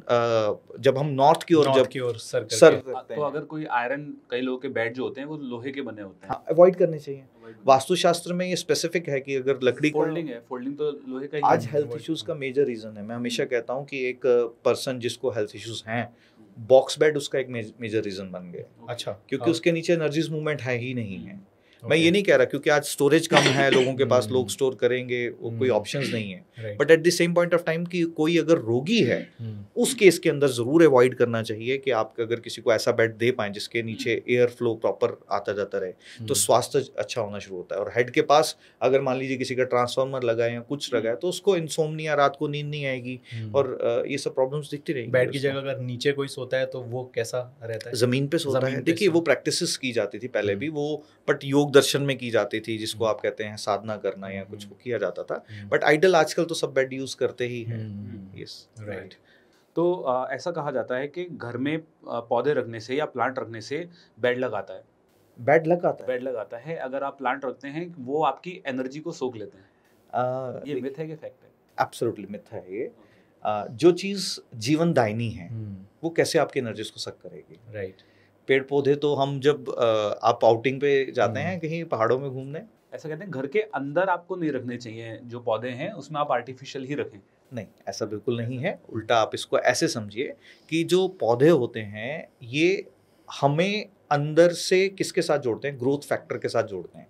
जब हम नॉर्थ की ओर सर तो अगर कोई आयरन, कई लोगों के बेड जो होते हैं वो लोहे के बने होते हैं, अवॉइड करने चाहिए। वास्तुशास्त्र में ये स्पेसिफिक है कि अगर लकड़ी फोल्डिंग है, फोल्डिंग तो लोहे का ही आज हेल्थ इश्यूज का मेजर रीजन है। मैं हमेशा कहता हूँ कि एक पर्सन जिसको हेल्थ इश्यूज हैं बॉक्स बेड उसका एक मेजर रीजन बन गया। अच्छा, क्योंकि उसके नीचे एनर्जीज मूवमेंट है ही नहीं है। मैं ये नहीं कह रहा क्योंकि आज स्टोरेज कम है, लोगों के पास लोग स्टोर करेंगे, वो कोई ऑप्शंस नहीं है। But at the same point of time कि कोई अगर रोगी है उस केस के अंदर जरूर अवॉइड करना चाहिए कि आप अगर किसी को ऐसा बेड दे पाएं जिसके नीचे एयर फ्लो प्रॉपर आता जाता रहे, तो स्वास्थ्य अच्छा होना शुरू होता है। और हेड के पास अगर मान लीजिए किसी का ट्रांसफार्मर लगा है या कुछ लगा है तो उसको इंसोम्निया, रात को नींद नहीं आएगी और ये सब प्रॉब्लम्स दिखती रहेंगी। बेड की जगह अगर नीचे कोई सोता है तो वो कैसा रहता है? जमीन पे सोता है। देखिए वो प्रैक्टिसेस की जाती थी पहले भी, वो बट योग दर्शन में की जाती थी, जिसको आप कहते हैं साधना करना या कुछ किया जाता था। बट आइडल आजकल तो सब बेड यूज करते ही हैं। Yes, right. तो ऐसा कहा जाता है कि घर में पौधे रखने से या प्लांट रखने से बेड लगाता है। बेड लगाता है। अगर आप प्लांट रखते हैं वो आपकी एनर्जी को सोख लेते हैं। ये मिथ है कि फैक्ट है? एब्सोल्युटली मिथ है ये। जो चीज जीवनदायिनी है वो कैसे आपकी एनर्जीज को सक करेगी? राइट। पेड़ पौधे तो हम जब आप आउटिंग पे जाते हैं कहीं पहाड़ों में घूमने, ऐसा कहते हैं घर के अंदर आपको नहीं रखने चाहिए जो पौधे हैं, उसमें आप आर्टिफिशियल ही रखें। नहीं, ऐसा बिल्कुल नहीं है। उल्टा आप इसको ऐसे समझिए कि जो पौधे होते हैं ये हमें अंदर से किसके साथ जोड़ते हैं? ग्रोथ फैक्टर के साथ जोड़ते हैं।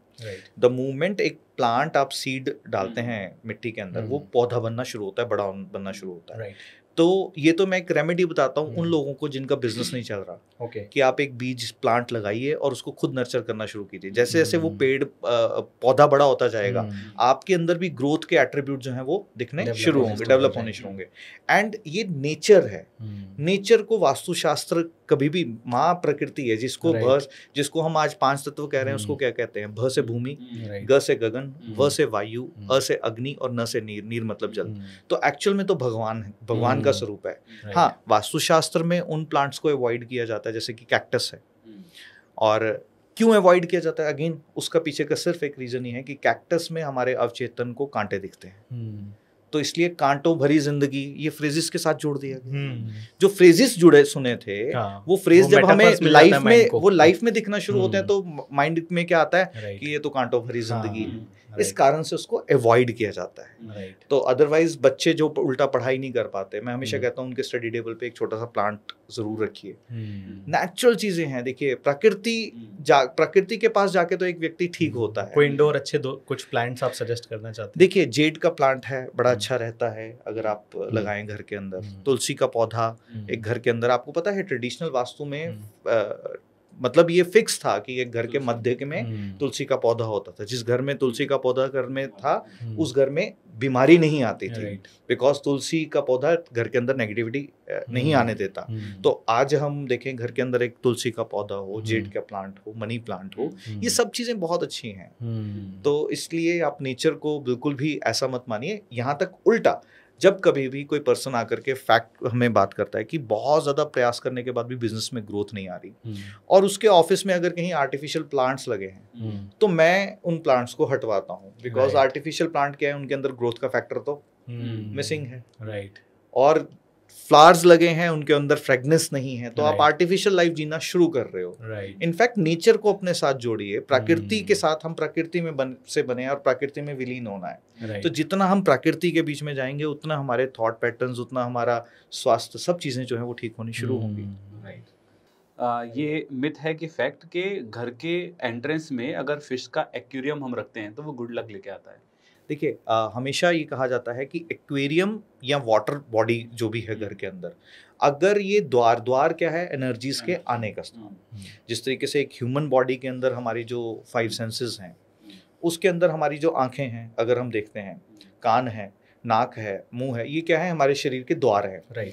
द मूवमेंट एक प्लांट आप सीड डालते हैं मिट्टी के अंदर, वो पौधा बनना शुरू होता है, बड़ा बनना शुरू होता है। तो ये तो मैं एक रेमेडी बताता हूँ उन लोगों को जिनका बिजनेस नहीं चल रहा, कि आप एक बीज प्लांट लगाइए और उसको खुद नर्चर करना शुरू कीजिए। जैसे जैसे वो पेड़ पौधा बड़ा होता जाएगा, आपके अंदर भी ग्रोथ के एट्रीब्यूट जो हैं वो दिखने शुरू होंगे, डेवलप होने शुरू होंगे। एंड ये नेचर है। नेचर को वास्तुशास्त्र कभी भी, माँ प्रकृति है, जिसको हम आज 5 तत्व कह रहे हैं, उसको क्या कहते हैं? भ से भूमि, ग से गगन, व से वायु, अ से अग्नि और न से नीर। नीर मतलब जल। तो एक्चुअल में तो भगवान है, भगवान का स्वरूप है। हाँ, वास्तुशास्त्र में उन प्लांट्स को अवॉइड किया जाता है जैसे कि कैक्टस है। और क्यों अवॉइड किया जाता है? अगेन उसका पीछे का सिर्फ एक रीजन ही है कि कैक्टस में हमारे अवचेतन को कांटे दिखते हैं, तो इसलिए कांटों भरी जिंदगी ये फ्रेजेस के साथ जोड़ दिया गया। जो फ्रेजेस जुड़े सुने थे, वो फ्रेज जब हमें लाइफ में दिखना शुरू होते हैं तो माइंड में क्या आता है कि ये तो कांटों भरी जिंदगी है। इस कारण से उसको अवॉइड किया जाता है। तो अदरवाइज बच्चे जो उल्टा पढ़ाई नहीं कर पाते, मैं हमेशा कहता हूँ उनके स्टडी टेबल पे एक छोटा सा प्लांट जरूर रखिए। नेचुरल चीजें हैं। देखिए प्रकृति के पास जाके तो एक व्यक्ति ठीक होता है। कोई इंडोर अच्छे कुछ प्लांट्स आप सजेस्ट करना चाहते हैं? देखिए जेड का प्लांट है, बड़ा अच्छा रहता है अगर आप लगाएं घर के अंदर। तुलसी का पौधा एक घर के अंदर, आपको पता है ट्रेडिशनल वास्तु में मतलब ये फिक्स था कि एक घर के मध्य में तुलसी का पौधा होता था। जिस घर में तुलसी का पौधा घर में था उस घर में बीमारी नहीं आती थी, बिकॉज तुलसी का पौधा घर के अंदर नेगेटिविटी नहीं आने देता। तो आज हम देखें घर के अंदर एक तुलसी का पौधा हो, जेड का प्लांट हो, मनी प्लांट हो, ये सब चीजें बहुत अच्छी हैं। तो इसलिए आप नेचर को बिल्कुल भी ऐसा मत मानिए। यहाँ तक उल्टा, जब कभी भी कोई पर्सन आकर के फैक्ट हमें बात करता है कि बहुत ज़्यादा प्रयास करने के बाद भी बिजनेस में ग्रोथ नहीं आ रही और उसके ऑफिस में अगर कहीं आर्टिफिशियल प्लांट्स लगे हैं, तो मैं उन प्लांट्स को हटवाता हूँ। बिकॉज आर्टिफिशियल प्लांट क्या है, उनके अंदर ग्रोथ का फैक्टर तो मिसिंग है। और फ्लावर्स लगे हैं, उनके अंदर फ्रेगनेंस नहीं है, तो आप आर्टिफिशियल लाइफ जीना शुरू कर रहे हो। इनफैक्ट नेचर को अपने साथ जोड़िए, प्रकृति के साथ। हम प्रकृति में से बने और प्रकृति में विलीन होना है। तो जितना हम प्रकृति के बीच में जाएंगे उतना हमारे थॉट पैटर्न्स, उतना हमारा स्वास्थ्य, सब चीजें जो है वो ठीक होनी शुरू होंगी। ये मिथ है कि फैक्ट के घर के एंट्रेंस में अगर फिश का एक्वेरियम हम रखते हैं तो वो गुड लक लेके आता है? देखिए हमेशा ये कहा जाता है कि एक्वेरियम या वाटर बॉडी जो भी है घर के अंदर, अगर ये द्वार क्या है, एनर्जीज के आने का स्थान। जिस तरीके से एक ह्यूमन बॉडी के अंदर हमारी जो 5 सेंसेस हैं, उसके अंदर हमारी जो आंखें हैं अगर हम देखते हैं, कान है, नाक है, मुंह है, ये क्या है, हमारे शरीर के द्वार हैं।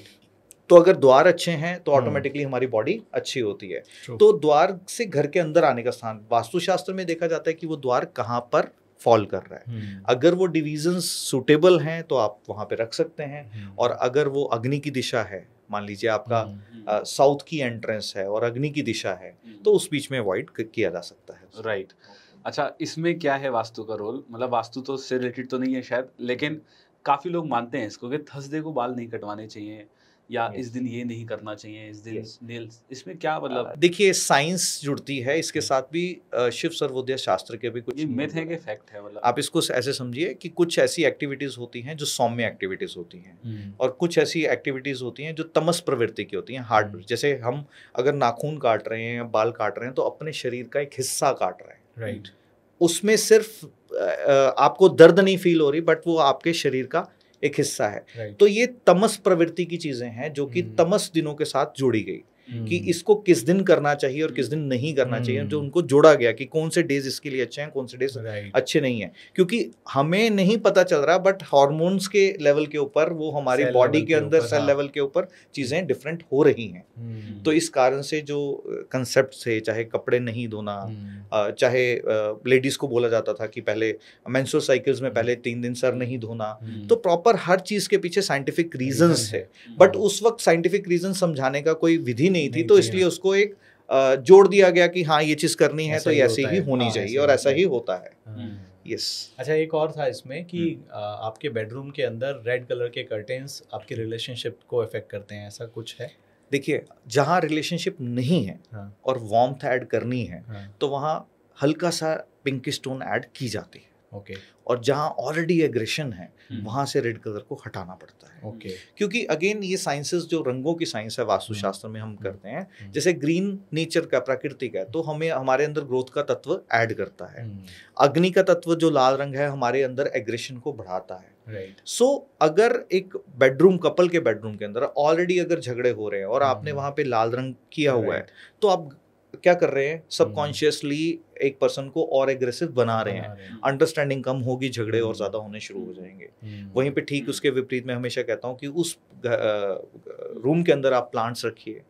तो अगर द्वार अच्छे हैं तो ऑटोमेटिकली हमारी बॉडी अच्छी होती है। तो द्वार से घर के अंदर आने का स्थान, वास्तुशास्त्र में देखा जाता है कि वो द्वार कहाँ पर फॉल कर रहा है। अगर वो डिविजन्स सुटेबल हैं तो आप वहां पे रख सकते हैं। और अगर वो अग्नि की दिशा है, मान लीजिए आपका साउथ की एंट्रेंस है और अग्नि की दिशा है, तो उस बीच में अवॉइड किया जा सकता है। राइट। अच्छा, इसमें क्या है वास्तु का रोल? मतलब वास्तु तो से रिलेटेड तो नहीं है शायद, लेकिन काफ़ी लोग मानते हैं इसको कि थर्सडे को बाल नहीं कटवाने चाहिए, या इस दिन ये नहीं करना चाहिए, इस दिन नेल्स, इसमें क्या मतलब? देखिए, साइंस जुड़ती है इसके साथ भी, शिव सर्वोदय शास्त्र के भी कुछ ये मिथ है कि फैक्ट है? मतलब आप इसको ऐसे समझिए कि कुछ ऐसी एक्टिविटीज होती हैं जो सौम्य एक्टिविटीज होती हैं, और कुछ ऐसी एक्टिविटीज होती हैं जो तमस प्रवृत्ति की होती हैं, हार्ड। जैसे हम अगर नाखून काट रहे हैं या बाल काट रहे हैं तो अपने शरीर का एक हिस्सा काट रहे हैं, राइट। उसमें सिर्फ आपको दर्द नहीं फील हो रही, बट वो आपके शरीर का एक हिस्सा है। तो ये तमस प्रवृत्ति की चीजें हैं जो कि तमस दिनों के साथ जोड़ी गई कि इसको किस दिन करना चाहिए और किस दिन नहीं करना चाहिए, जो उनको जोड़ा गया कि कौन से डेज इसके लिए अच्छे हैं, कौन से डेज अच्छे नहीं हैं। क्योंकि हमें नहीं पता चल रहा, बट हार्मोन्स के लेवल के ऊपर, वो हमारी बॉडी के अंदर सेल लेवल के ऊपर चीजें डिफरेंट हो रही हैं। तो इस कारण से जो कंसेप्ट थे, चाहे कपड़े नहीं धोना, चाहे लेडीज को बोला जाता था कि पहले मेंस्ट्रुअल साइकिल्स में पहले 3 दिन सर नहीं धोना, तो प्रॉपर हर चीज के पीछे साइंटिफिक रीजंस थे, बट उस वक्त साइंटिफिक रीजन समझाने का कोई विधि नहीं थी, तो इसलिए उसको एक जोड़ दिया गया कि हाँ ये चीज करनी है तो ऐसे ही होनी चाहिए, और ऐसा ही होता है। यस। अच्छा, एक और था इसमें कि आपके बेडरूम के अंदर रेड कलर के कर्टेन्स आपके रिलेशनशिप को अफेक्ट करते हैं, ऐसा कुछ है? देखिए, जहाँ रिलेशनशिप नहीं है और वार्मथ ऐड करनी है, तो वहाँ हल्का सा पिंक स्टोन ऐड की जाती है। ओके। और जहाँ ऑलरेडी एग्रेशन है वहां से रेड कलर को हटाना पड़ता है। ओके। क्योंकि अगेन ये साइंसेस, जो रंगों की साइंस है वास्तुशास्त्र में हम करते हैं, जैसे ग्रीन नेचर का, प्राकृतिक है, तो हमें हमारे अंदर ग्रोथ का तत्व ऐड करता है। अग्नि का तत्व जो लाल रंग है हमारे अंदर एग्रेशन को बढ़ाता है। राइट। सो अगर एक बेडरूम, कपल के बेडरूम के अंदर ऑलरेडी अगर झगड़े हो रहे हैं और आपने वहां पे लाल रंग किया हुआ है, तो आप क्या कर रहे हैं, सबकॉन्शियसली एक पर्सन को और एग्रेसिव बना रहे हैं। अंडरस्टैंडिंग कम होगी, झगड़े और ज्यादा होने शुरू हो जाएंगे। वहीं पे ठीक उसके विपरीत मैं हमेशा कहता हूँ कि उस रूम के अंदर आप प्लांट्स रखिए,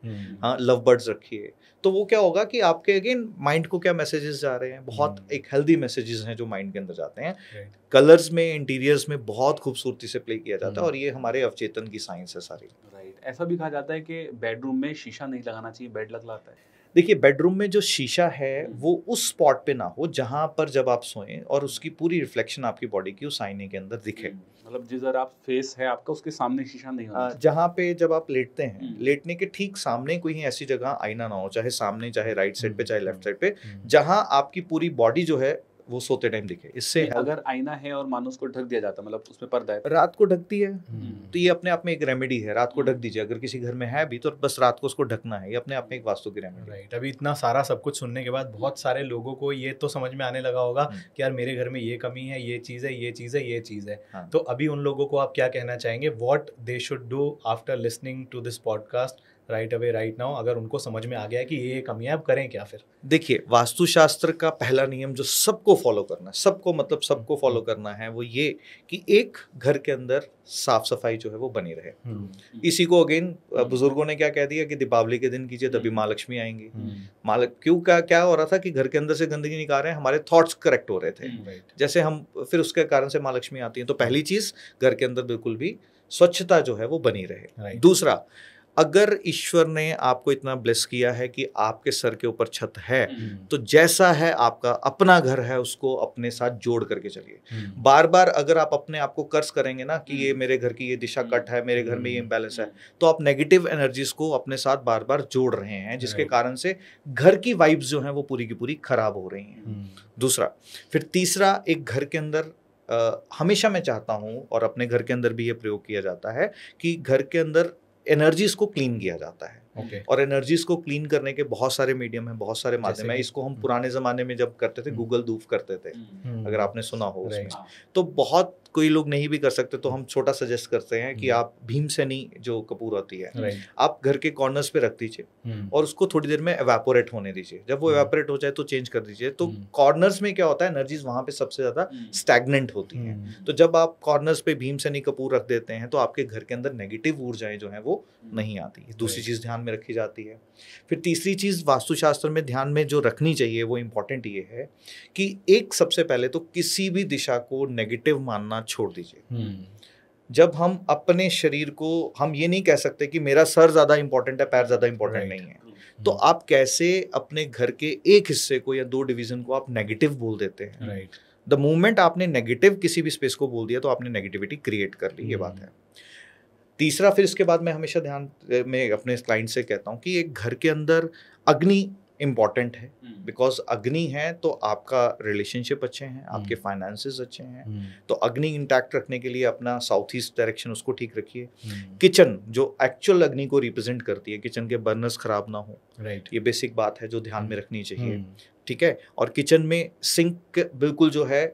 हाँ, लव बर्ड्स रखिए, तो वो क्या होगा कि आपके अगेन माइंड को क्या मैसेजेस जा रहे हैं, बहुत एक हेल्दी मैसेजेस हैं जो माइंड के अंदर जाते हैं। कलर्स में, इंटीरियर्स में बहुत खूबसूरती से प्ले किया जाता है, और ये हमारे अवचेतन की साइंस है सारी। राइट। ऐसा भी कहा जाता है कि बेडरूम में शीशा नहीं लगाना चाहिए, बेड लगलाता है। देखिए, बेडरूम में जो शीशा है वो उस स्पॉट पे ना हो जहां पर जब आप सोएं और उसकी पूरी रिफ्लेक्शन आपकी बॉडी की उस आईने के अंदर दिखे। मतलब जिधर आप फेस है आपका, उसके सामने शीशा नहीं होना चाहिए। जहां पे जब आप लेटते हैं, लेटने के ठीक सामने कोई ऐसी जगह आईना ना हो, चाहे सामने, चाहे राइट साइड पे, चाहे लेफ्ट साइड पे, जहां आपकी पूरी बॉडी जो है वो सोते टाइम दिखे। इससे अगर आईना है और मानो उसको ढक दिया जाता, मतलब उसमें पर्दा है, रात को ढकती है, तो ये अपने आप में एक रेमेडी है। रात को ढक दीजिए, अगर किसी घर में है भी तो बस रात को उसको ढकना है, ये अपने आप में एक वास्तु की रेमेडी। राइट। अभी इतना सारा सब कुछ सुनने के बाद बहुत सारे लोगों को ये तो समझ में आने लगा होगा कि यार मेरे घर में ये कमी है, ये चीज़ है, ये चीज़ है, ये चीज़ है। तो अभी उन लोगों को आप क्या कहना चाहेंगे, what they should do after listening to this podcast right away, right now? अगर उनको समझ में आ गया है कि ये कमियां, अब करें क्या फिर? देखिए, वास्तुशास्त्र का पहला नियम जो सबको फॉलो करना है, सबको फॉलो करना है, वो ये कि एक घर के अंदर साफ सफाई जो है वो बनी रहे। इसी को अगेन बुजुर्गों ने क्या कह दिया कि दीपावली के दिन कीजिए तभी माँ लक्ष्मी आएंगी। क्यों, क्या हो रहा था कि घर के अंदर से गंदगी निकाल रहे हैं, हमारे थॉट्स करेक्ट हो रहे थे, जैसे हम, फिर उसके कारण से माँ लक्ष्मी आती है। तो पहली चीज, घर के अंदर बिल्कुल भी स्वच्छता जो है वो बनी रहे। दूसरा, अगर ईश्वर ने आपको इतना ब्लेस किया है कि आपके सर के ऊपर छत है, तो जैसा है आपका अपना घर है, उसको अपने साथ जोड़ करके चलिए। बार बार अगर आप अपने आप को कर्ज करेंगे ना कि ये मेरे घर की ये दिशा कट है, मेरे घर में ये इम्बैलेंस है, तो आप नेगेटिव एनर्जीज को अपने साथ बार बार जोड़ रहे हैं, जिसके कारण से घर की वाइब्स जो हैं वो पूरी की पूरी खराब हो रही हैं। दूसरा, फिर तीसरा, एक घर के अंदर हमेशा मैं चाहता हूँ, और अपने घर के अंदर भी ये प्रयोग किया जाता है, कि घर के अंदर एनर्जीज को क्लीन किया जाता है। और एनर्जीज को क्लीन करने के बहुत सारे मीडियम हैं, बहुत सारे माध्यम हैं। इसको हम पुराने जमाने में जब करते थे, गूगल धूप करते थे, अगर आपने सुना हो उसमें, तो बहुत कोई लोग नहीं भी कर सकते, तो हम छोटा सजेस्ट करते हैं कि आप भीमसेनी जो कपूर होती है, आप घर के कॉर्नर्स पे रख दीजिए और उसको थोड़ी देर में एवापोरेट होने दीजिए। जब वो एवापोरेट हो जाए तो चेंज कर दीजिए। तो कॉर्नर्स में क्या होता है, एनर्जीज वहां पे सबसे ज्यादा स्टैग्नेंट होती हैं। तो जब आप कॉर्नर्स पे भीमसेनी कपूर रख देते हैं तो आपके घर के अंदर नेगेटिव ऊर्जाएं जो है वो नहीं आती। दूसरी चीज ध्यान में रखी जाती है। फिर तीसरी चीज वास्तुशास्त्र में ध्यान में जो रखनी चाहिए वो इम्पोर्टेंट ये है कि एक, सबसे पहले तो किसी भी दिशा को नेगेटिव मानना छोड़ दीजिए। जब हम अपने शरीर को, हम ये नहीं कह सकते कि मेरा सर ज्यादा इंपॉर्टेंट है, पैर ज्यादा इंपॉर्टेंट नहीं है। तो आप कैसे अपने घर के एक हिस्से को या 2 डिवीजन को आप नेगेटिव बोल देते हैं। द मोमेंट आपने नेगेटिव किसी भी स्पेस को बोल दिया तो आपने नेगेटिविटी क्रिएट कर ली, ये बात है। तीसरा, फिर इसके बाद मैं हमेशा ध्यान में अपने क्लाइंट से कहता हूँ कि एक घर के अंदर अग्नि इम्पॉर्टेंट है, बिकॉज अग्नि है तो आपका रिलेशनशिप अच्छे हैं, आपके फाइनेंसेस अच्छे हैं। तो अग्नि इंटैक्ट रखने के लिए अपना साउथ ईस्ट डायरेक्शन उसको ठीक रखिए। किचन जो एक्चुअल अग्नि को रिप्रेजेंट करती है, किचन के बर्नर्स खराब ना हो, ये बेसिक बात है जो ध्यान में रखनी चाहिए, ठीक है। और किचन में सिंक बिल्कुल जो है,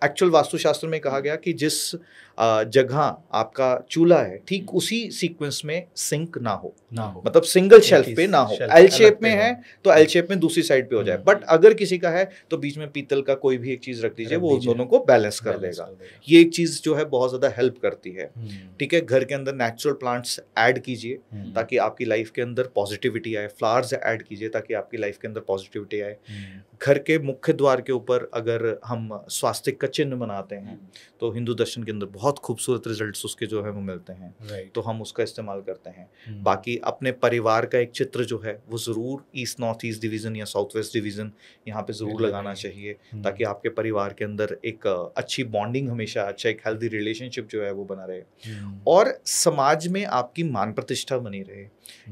एक्चुअल वास्तुशास्त्र में कहा गया कि जिस जगह आपका चूल्हा है ठीक उसी सीक्वेंस में सिंक ना हो, मतलब सिंगल शेल्फ पे ना हो। एल शेप में है तो एल शेप में दूसरी साइड पे हो जाए, बट अगर किसी का है तो बीच में पीतल का कोई भी एक चीज रख दीजिए, वो उन दोनों को बैलेंस कर देगा। ये एक चीज जो है बहुत ज्यादा हेल्प करती है, ठीक है। घर के अंदर नेचुरल प्लांट्स ऐड कीजिए ताकि आपकी लाइफ के अंदर पॉजिटिविटी आए, फ्लावर्स ऐड कीजिए ताकि आपकी लाइफ के अंदर पॉजिटिविटी आए। घर के मुख्य द्वार के ऊपर अगर हम स्वास्तिक का चिन्ह बनाते हैं तो हिंदू दर्शन के अंदर बहुत खूबसूरत रिजल्ट्स उसके जो है वो मिलते हैं, तो हम उसका इस्तेमाल करते हैं। बाकी अपने परिवार का एक चित्र जो है वो ज़रूर ईस्ट नॉर्थ ईस्ट डिवीज़न या साउथ वेस्ट डिवीज़न यहाँ पे ज़रूर लगाना चाहिए, ताकि आपके परिवार के अंदर एक अच्छी बॉन्डिंग हमेशा, अच्छा एक हेल्दी रिलेशनशिप जो है वो बना रहे और समाज में आपकी मान प्रतिष्ठा बनी रहे।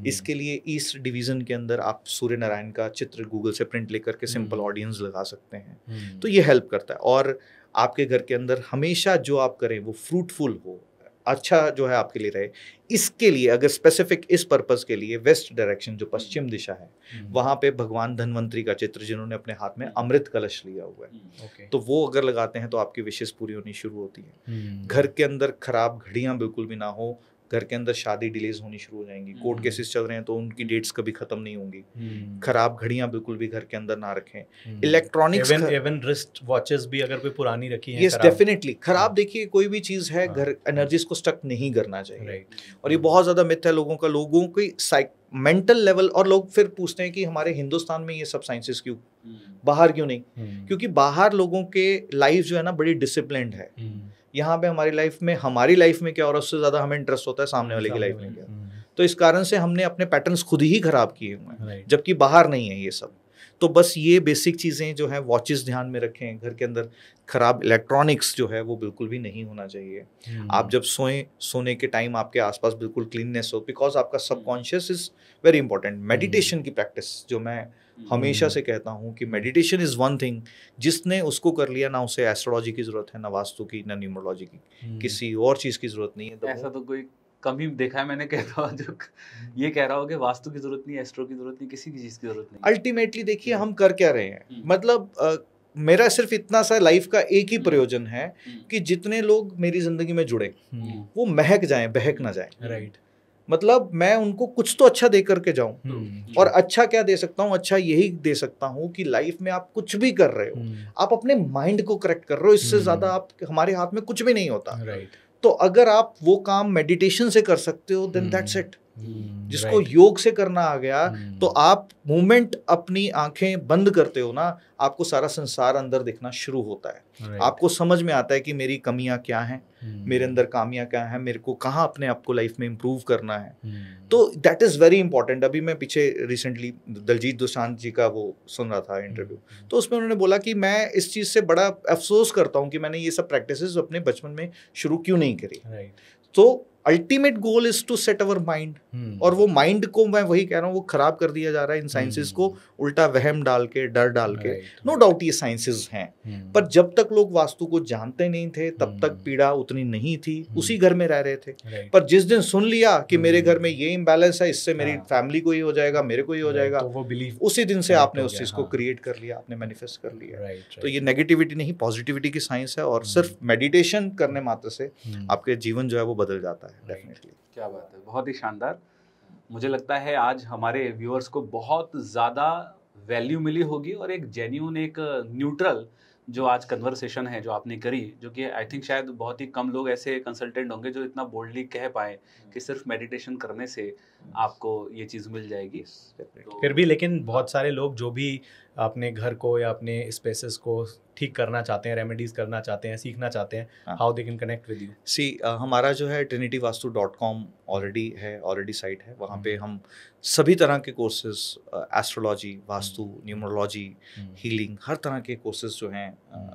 इसके लिए ईस्ट डिवीज़न के अंदर आप सूर्य नारायण का चित्र गूगल से प्रिंट लेकर के सिंपल ऑडियंस लगा सकते हैं, तो ये हेल्प करता है। और आपके घर के अंदर हमेशा जो आप करें वो फ्रूटफुल हो, अच्छा जो है आपके लिए रहे। इसके लिए अगर स्पेसिफिक इस पर्पस के लिए वेस्ट डायरेक्शन जो पश्चिम दिशा है वहाँ पे भगवान धन्वंतरी का चित्र जिन्होंने अपने हाथ में अमृत कलश लिया हुआ है, तो वो अगर लगाते हैं तो आपकी विशेष पूरी होनी शुरू होती है। घर के अंदर खराब घड़ियां बिल्कुल भी ना हो, घर के अंदर शादी डिलेज होनी शुरू हो जाएंगी, कोर्ट केसेस चल रहे हैं तो उनकी डेट्स कभी खत्म नहीं होंगी। खराब घड़ियां बिल्कुल भी घर के अंदर ना रखें। इलेक्ट्रॉनिक्स, इवन रिस्ट वॉचेस भी अगर कोई पुरानी रखी है, यस डेफिनेटली खराब। देखिए कोई भी चीज है घर एनर्जीज को स्टक नहीं करना चाहिए, और ये बहुत ज्यादा मिथ है लोगों का, लोगों की मेंटल लेवल। और लोग फिर पूछते हैं कि हमारे हिंदुस्तान में ये सब साइंसेस क्यों, बाहर क्यों नहीं? क्योंकि बाहर लोगों के लाइफ जो है ना बड़ी डिसिप्लिन्ड है। यहाँ पे हमारी लाइफ में क्या हो रहा है उससे ज़्यादा हमें इंटरेस्ट होता है सामने वाले की लाइफ में क्या। तो इस कारण से हमने अपने पैटर्न्स खुद ही खराब किए हुए हैं, जबकि बाहर नहीं है ये सब। तो बस ये बेसिक चीज़ें जो है, वॉचेस ध्यान में रखें, घर के अंदर खराब इलेक्ट्रॉनिक्स जो है वो बिल्कुल भी नहीं होना चाहिए। आप जब सोने के टाइम आपके आसपास बिल्कुल क्लीननेस हो, बिकॉज आपका subconscious is very important. Meditation की प्रैक्टिस जो मैं हमेशा से कहता हूँ कि मेडिटेशन इज़ वन थिंग, जिसने उसको कर लिया ना उसे एस्ट्रोलॉजी की ज़रूरत है, ना वास्तु की, ना न्यूमरोलॉजी की, किसी और चीज़ की ज़रूरत नहीं है। ऐसा तो कोई कम ही देखा है मैंने, कहता हूँ जो ये कह रहा हो कि वास्तु की जरूरत नहीं, एस्ट्रो की जरूरत नहीं, किसी भी चीज़ की जरूरत नहीं। अल्टीमेटली देखिए हम कर क्या रहे हैं, मतलब मेरा सिर्फ इतना सा लाइफ का एक ही प्रयोजन है कि जितने लोग मेरी जिंदगी में जुड़े वो महक जाएं, बहक ना जाएं। राइट, मतलब मैं उनको कुछ तो अच्छा दे करके जाऊं। और अच्छा क्या दे सकता हूं? अच्छा यही दे सकता हूं कि लाइफ में आप कुछ भी कर रहे हो, आप अपने माइंड को करेक्ट कर रहे हो, इससे ज्यादा आप हमारे हाथ में कुछ भी नहीं होता। तो अगर आप वो काम मेडिटेशन से कर सकते हो देन दैट्स इट। जिसको योग से करना आ गया, तो आप मूवमेंट अपनी आंखें बंद करते हो ना, आपको सारा संसार अंदर दिखना शुरू होता है। आपको समझ में आता है कि मेरी कमियां क्या हैं, मेरे अंदर खामियां क्या हैं, मेरे को कहाँ अपने आप को लाइफ में इम्प्रूव करना है। तो दैट इज़ वेरी इंपॉर्टेंट। अभी मैं पीछे रिसेंटली दलजीत दोसांझ जी का वो सुन रहा था इंटरव्यू, तो उसमें उन्होंने बोला कि मैं इस चीज़ से बड़ा अफसोस करता हूँ कि मैंने ये सब प्रैक्टिसेस अपने बचपन में शुरू क्यों नहीं करी। तो ultimate goal is to set our mind, और वो माइंड को मैं वही कह रहा हूँ वो खराब कर दिया जा रहा है इन साइंसेस को, उल्टा वहम डाल के, डर डाल के। नो डाउट ये साइंसेस हैं, पर जब तक लोग वास्तु को जानते नहीं थे तब तक पीड़ा उतनी नहीं थी, उसी घर में रह रहे थे। पर जिस दिन सुन लिया कि मेरे घर में ये इम्बैलेंस है, इससे मेरी फैमिली को ही हो जाएगा, मेरे को ही हो जाएगा, तो वो बिलीव उसी दिन से आपने उस चीज़ को क्रिएट कर लिया, आपने मैनिफेस्ट कर लिया। तो ये नेगेटिविटी नहीं, पॉजिटिविटी की साइंस है, और सिर्फ मेडिटेशन करने मात्र से आपके जीवन जो है वो बदल जाता है। डेफिनेटली। क्या बात है, बहुत ही शानदार। मुझे लगता है आज हमारे व्यूअर्स को बहुत ज़्यादा वैल्यू मिली होगी, और एक जेन्युइन, एक न्यूट्रल जो आज कन्वर्सेशन है जो आपने करी, जो कि आई थिंक शायद बहुत ही कम लोग ऐसे कंसल्टेंट होंगे जो इतना बोल्डली कह पाए कि सिर्फ मेडिटेशन करने से आपको ये चीज़ मिल जाएगी। तो फिर भी लेकिन बहुत सारे लोग जो भी अपने घर को या अपने स्पेसेस को ठीक करना चाहते हैं, रेमेडीज करना चाहते हैं, सीखना चाहते हैं, how they can connect with you? See हमारा जो है trinityvastu.com ऑलरेडी साइट है। वहाँ पे हम सभी तरह के courses, astrology, vastu, numerology, healing, हर तरह के कोर्सेज जो हैं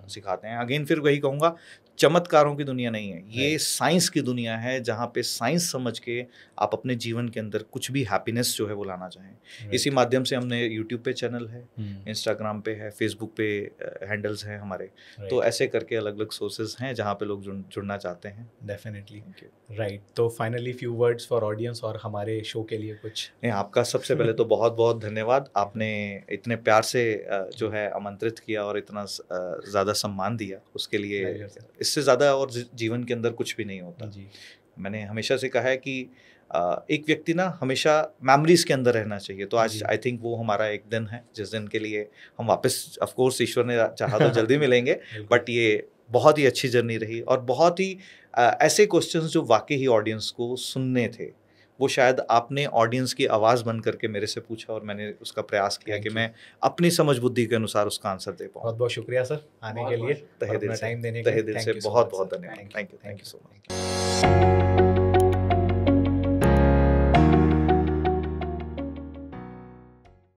सिखाते हैं। अगेन फिर वही कहूँगा, चमत्कारों की दुनिया नहीं है, ये साइंस की दुनिया है, जहाँ पे साइंस समझ के आप अपने जीवन के अंदर कुछ भी हैप्पीनेस जो है वो लाना चाहें। इसी माध्यम से हमने यूट्यूब पे चैनल है, इंस्टाग्राम पे है, फेसबुक पे हैंडल्स हैं हमारे, तो ऐसे करके अलग अलग सोर्सेज हैं जहाँ पे लोग जुड़ना चाहते हैं। Definitely, right. तो finally few words for audience और हमारे शो के लिए कुछ। आपका सबसे पहले तो बहुत बहुत धन्यवाद, आपने इतने प्यार से जो है आमंत्रित किया और इतना ज़्यादा सम्मान दिया, उसके लिए इससे ज़्यादा और जीवन के अंदर कुछ भी नहीं होता जी। मैंने हमेशा से कहा है कि एक व्यक्ति ना हमेशा मेमोरीज के अंदर रहना चाहिए, तो आज आई थिंक वो हमारा एक दिन है जिस दिन के लिए हम वापस, ऑफ कोर्स ईश्वर ने चाहा तो जल्दी मिलेंगे, बट ये बहुत ही अच्छी जर्नी रही और बहुत ही ऐसे क्वेश्चंस जो वाकई ही ऑडियंस को सुनने थे, वो शायद आपने ऑडियंस की आवाज़ बन करके मेरे से पूछा और मैंने उसका प्रयास किया कि मैं अपनी समझ बुद्धि के अनुसार उसका आंसर दे पाऊँ। बहुत बहुत शुक्रिया सर आने के लिए, तहे दिल से बहुत बहुत धन्यवाद। Thank you so much.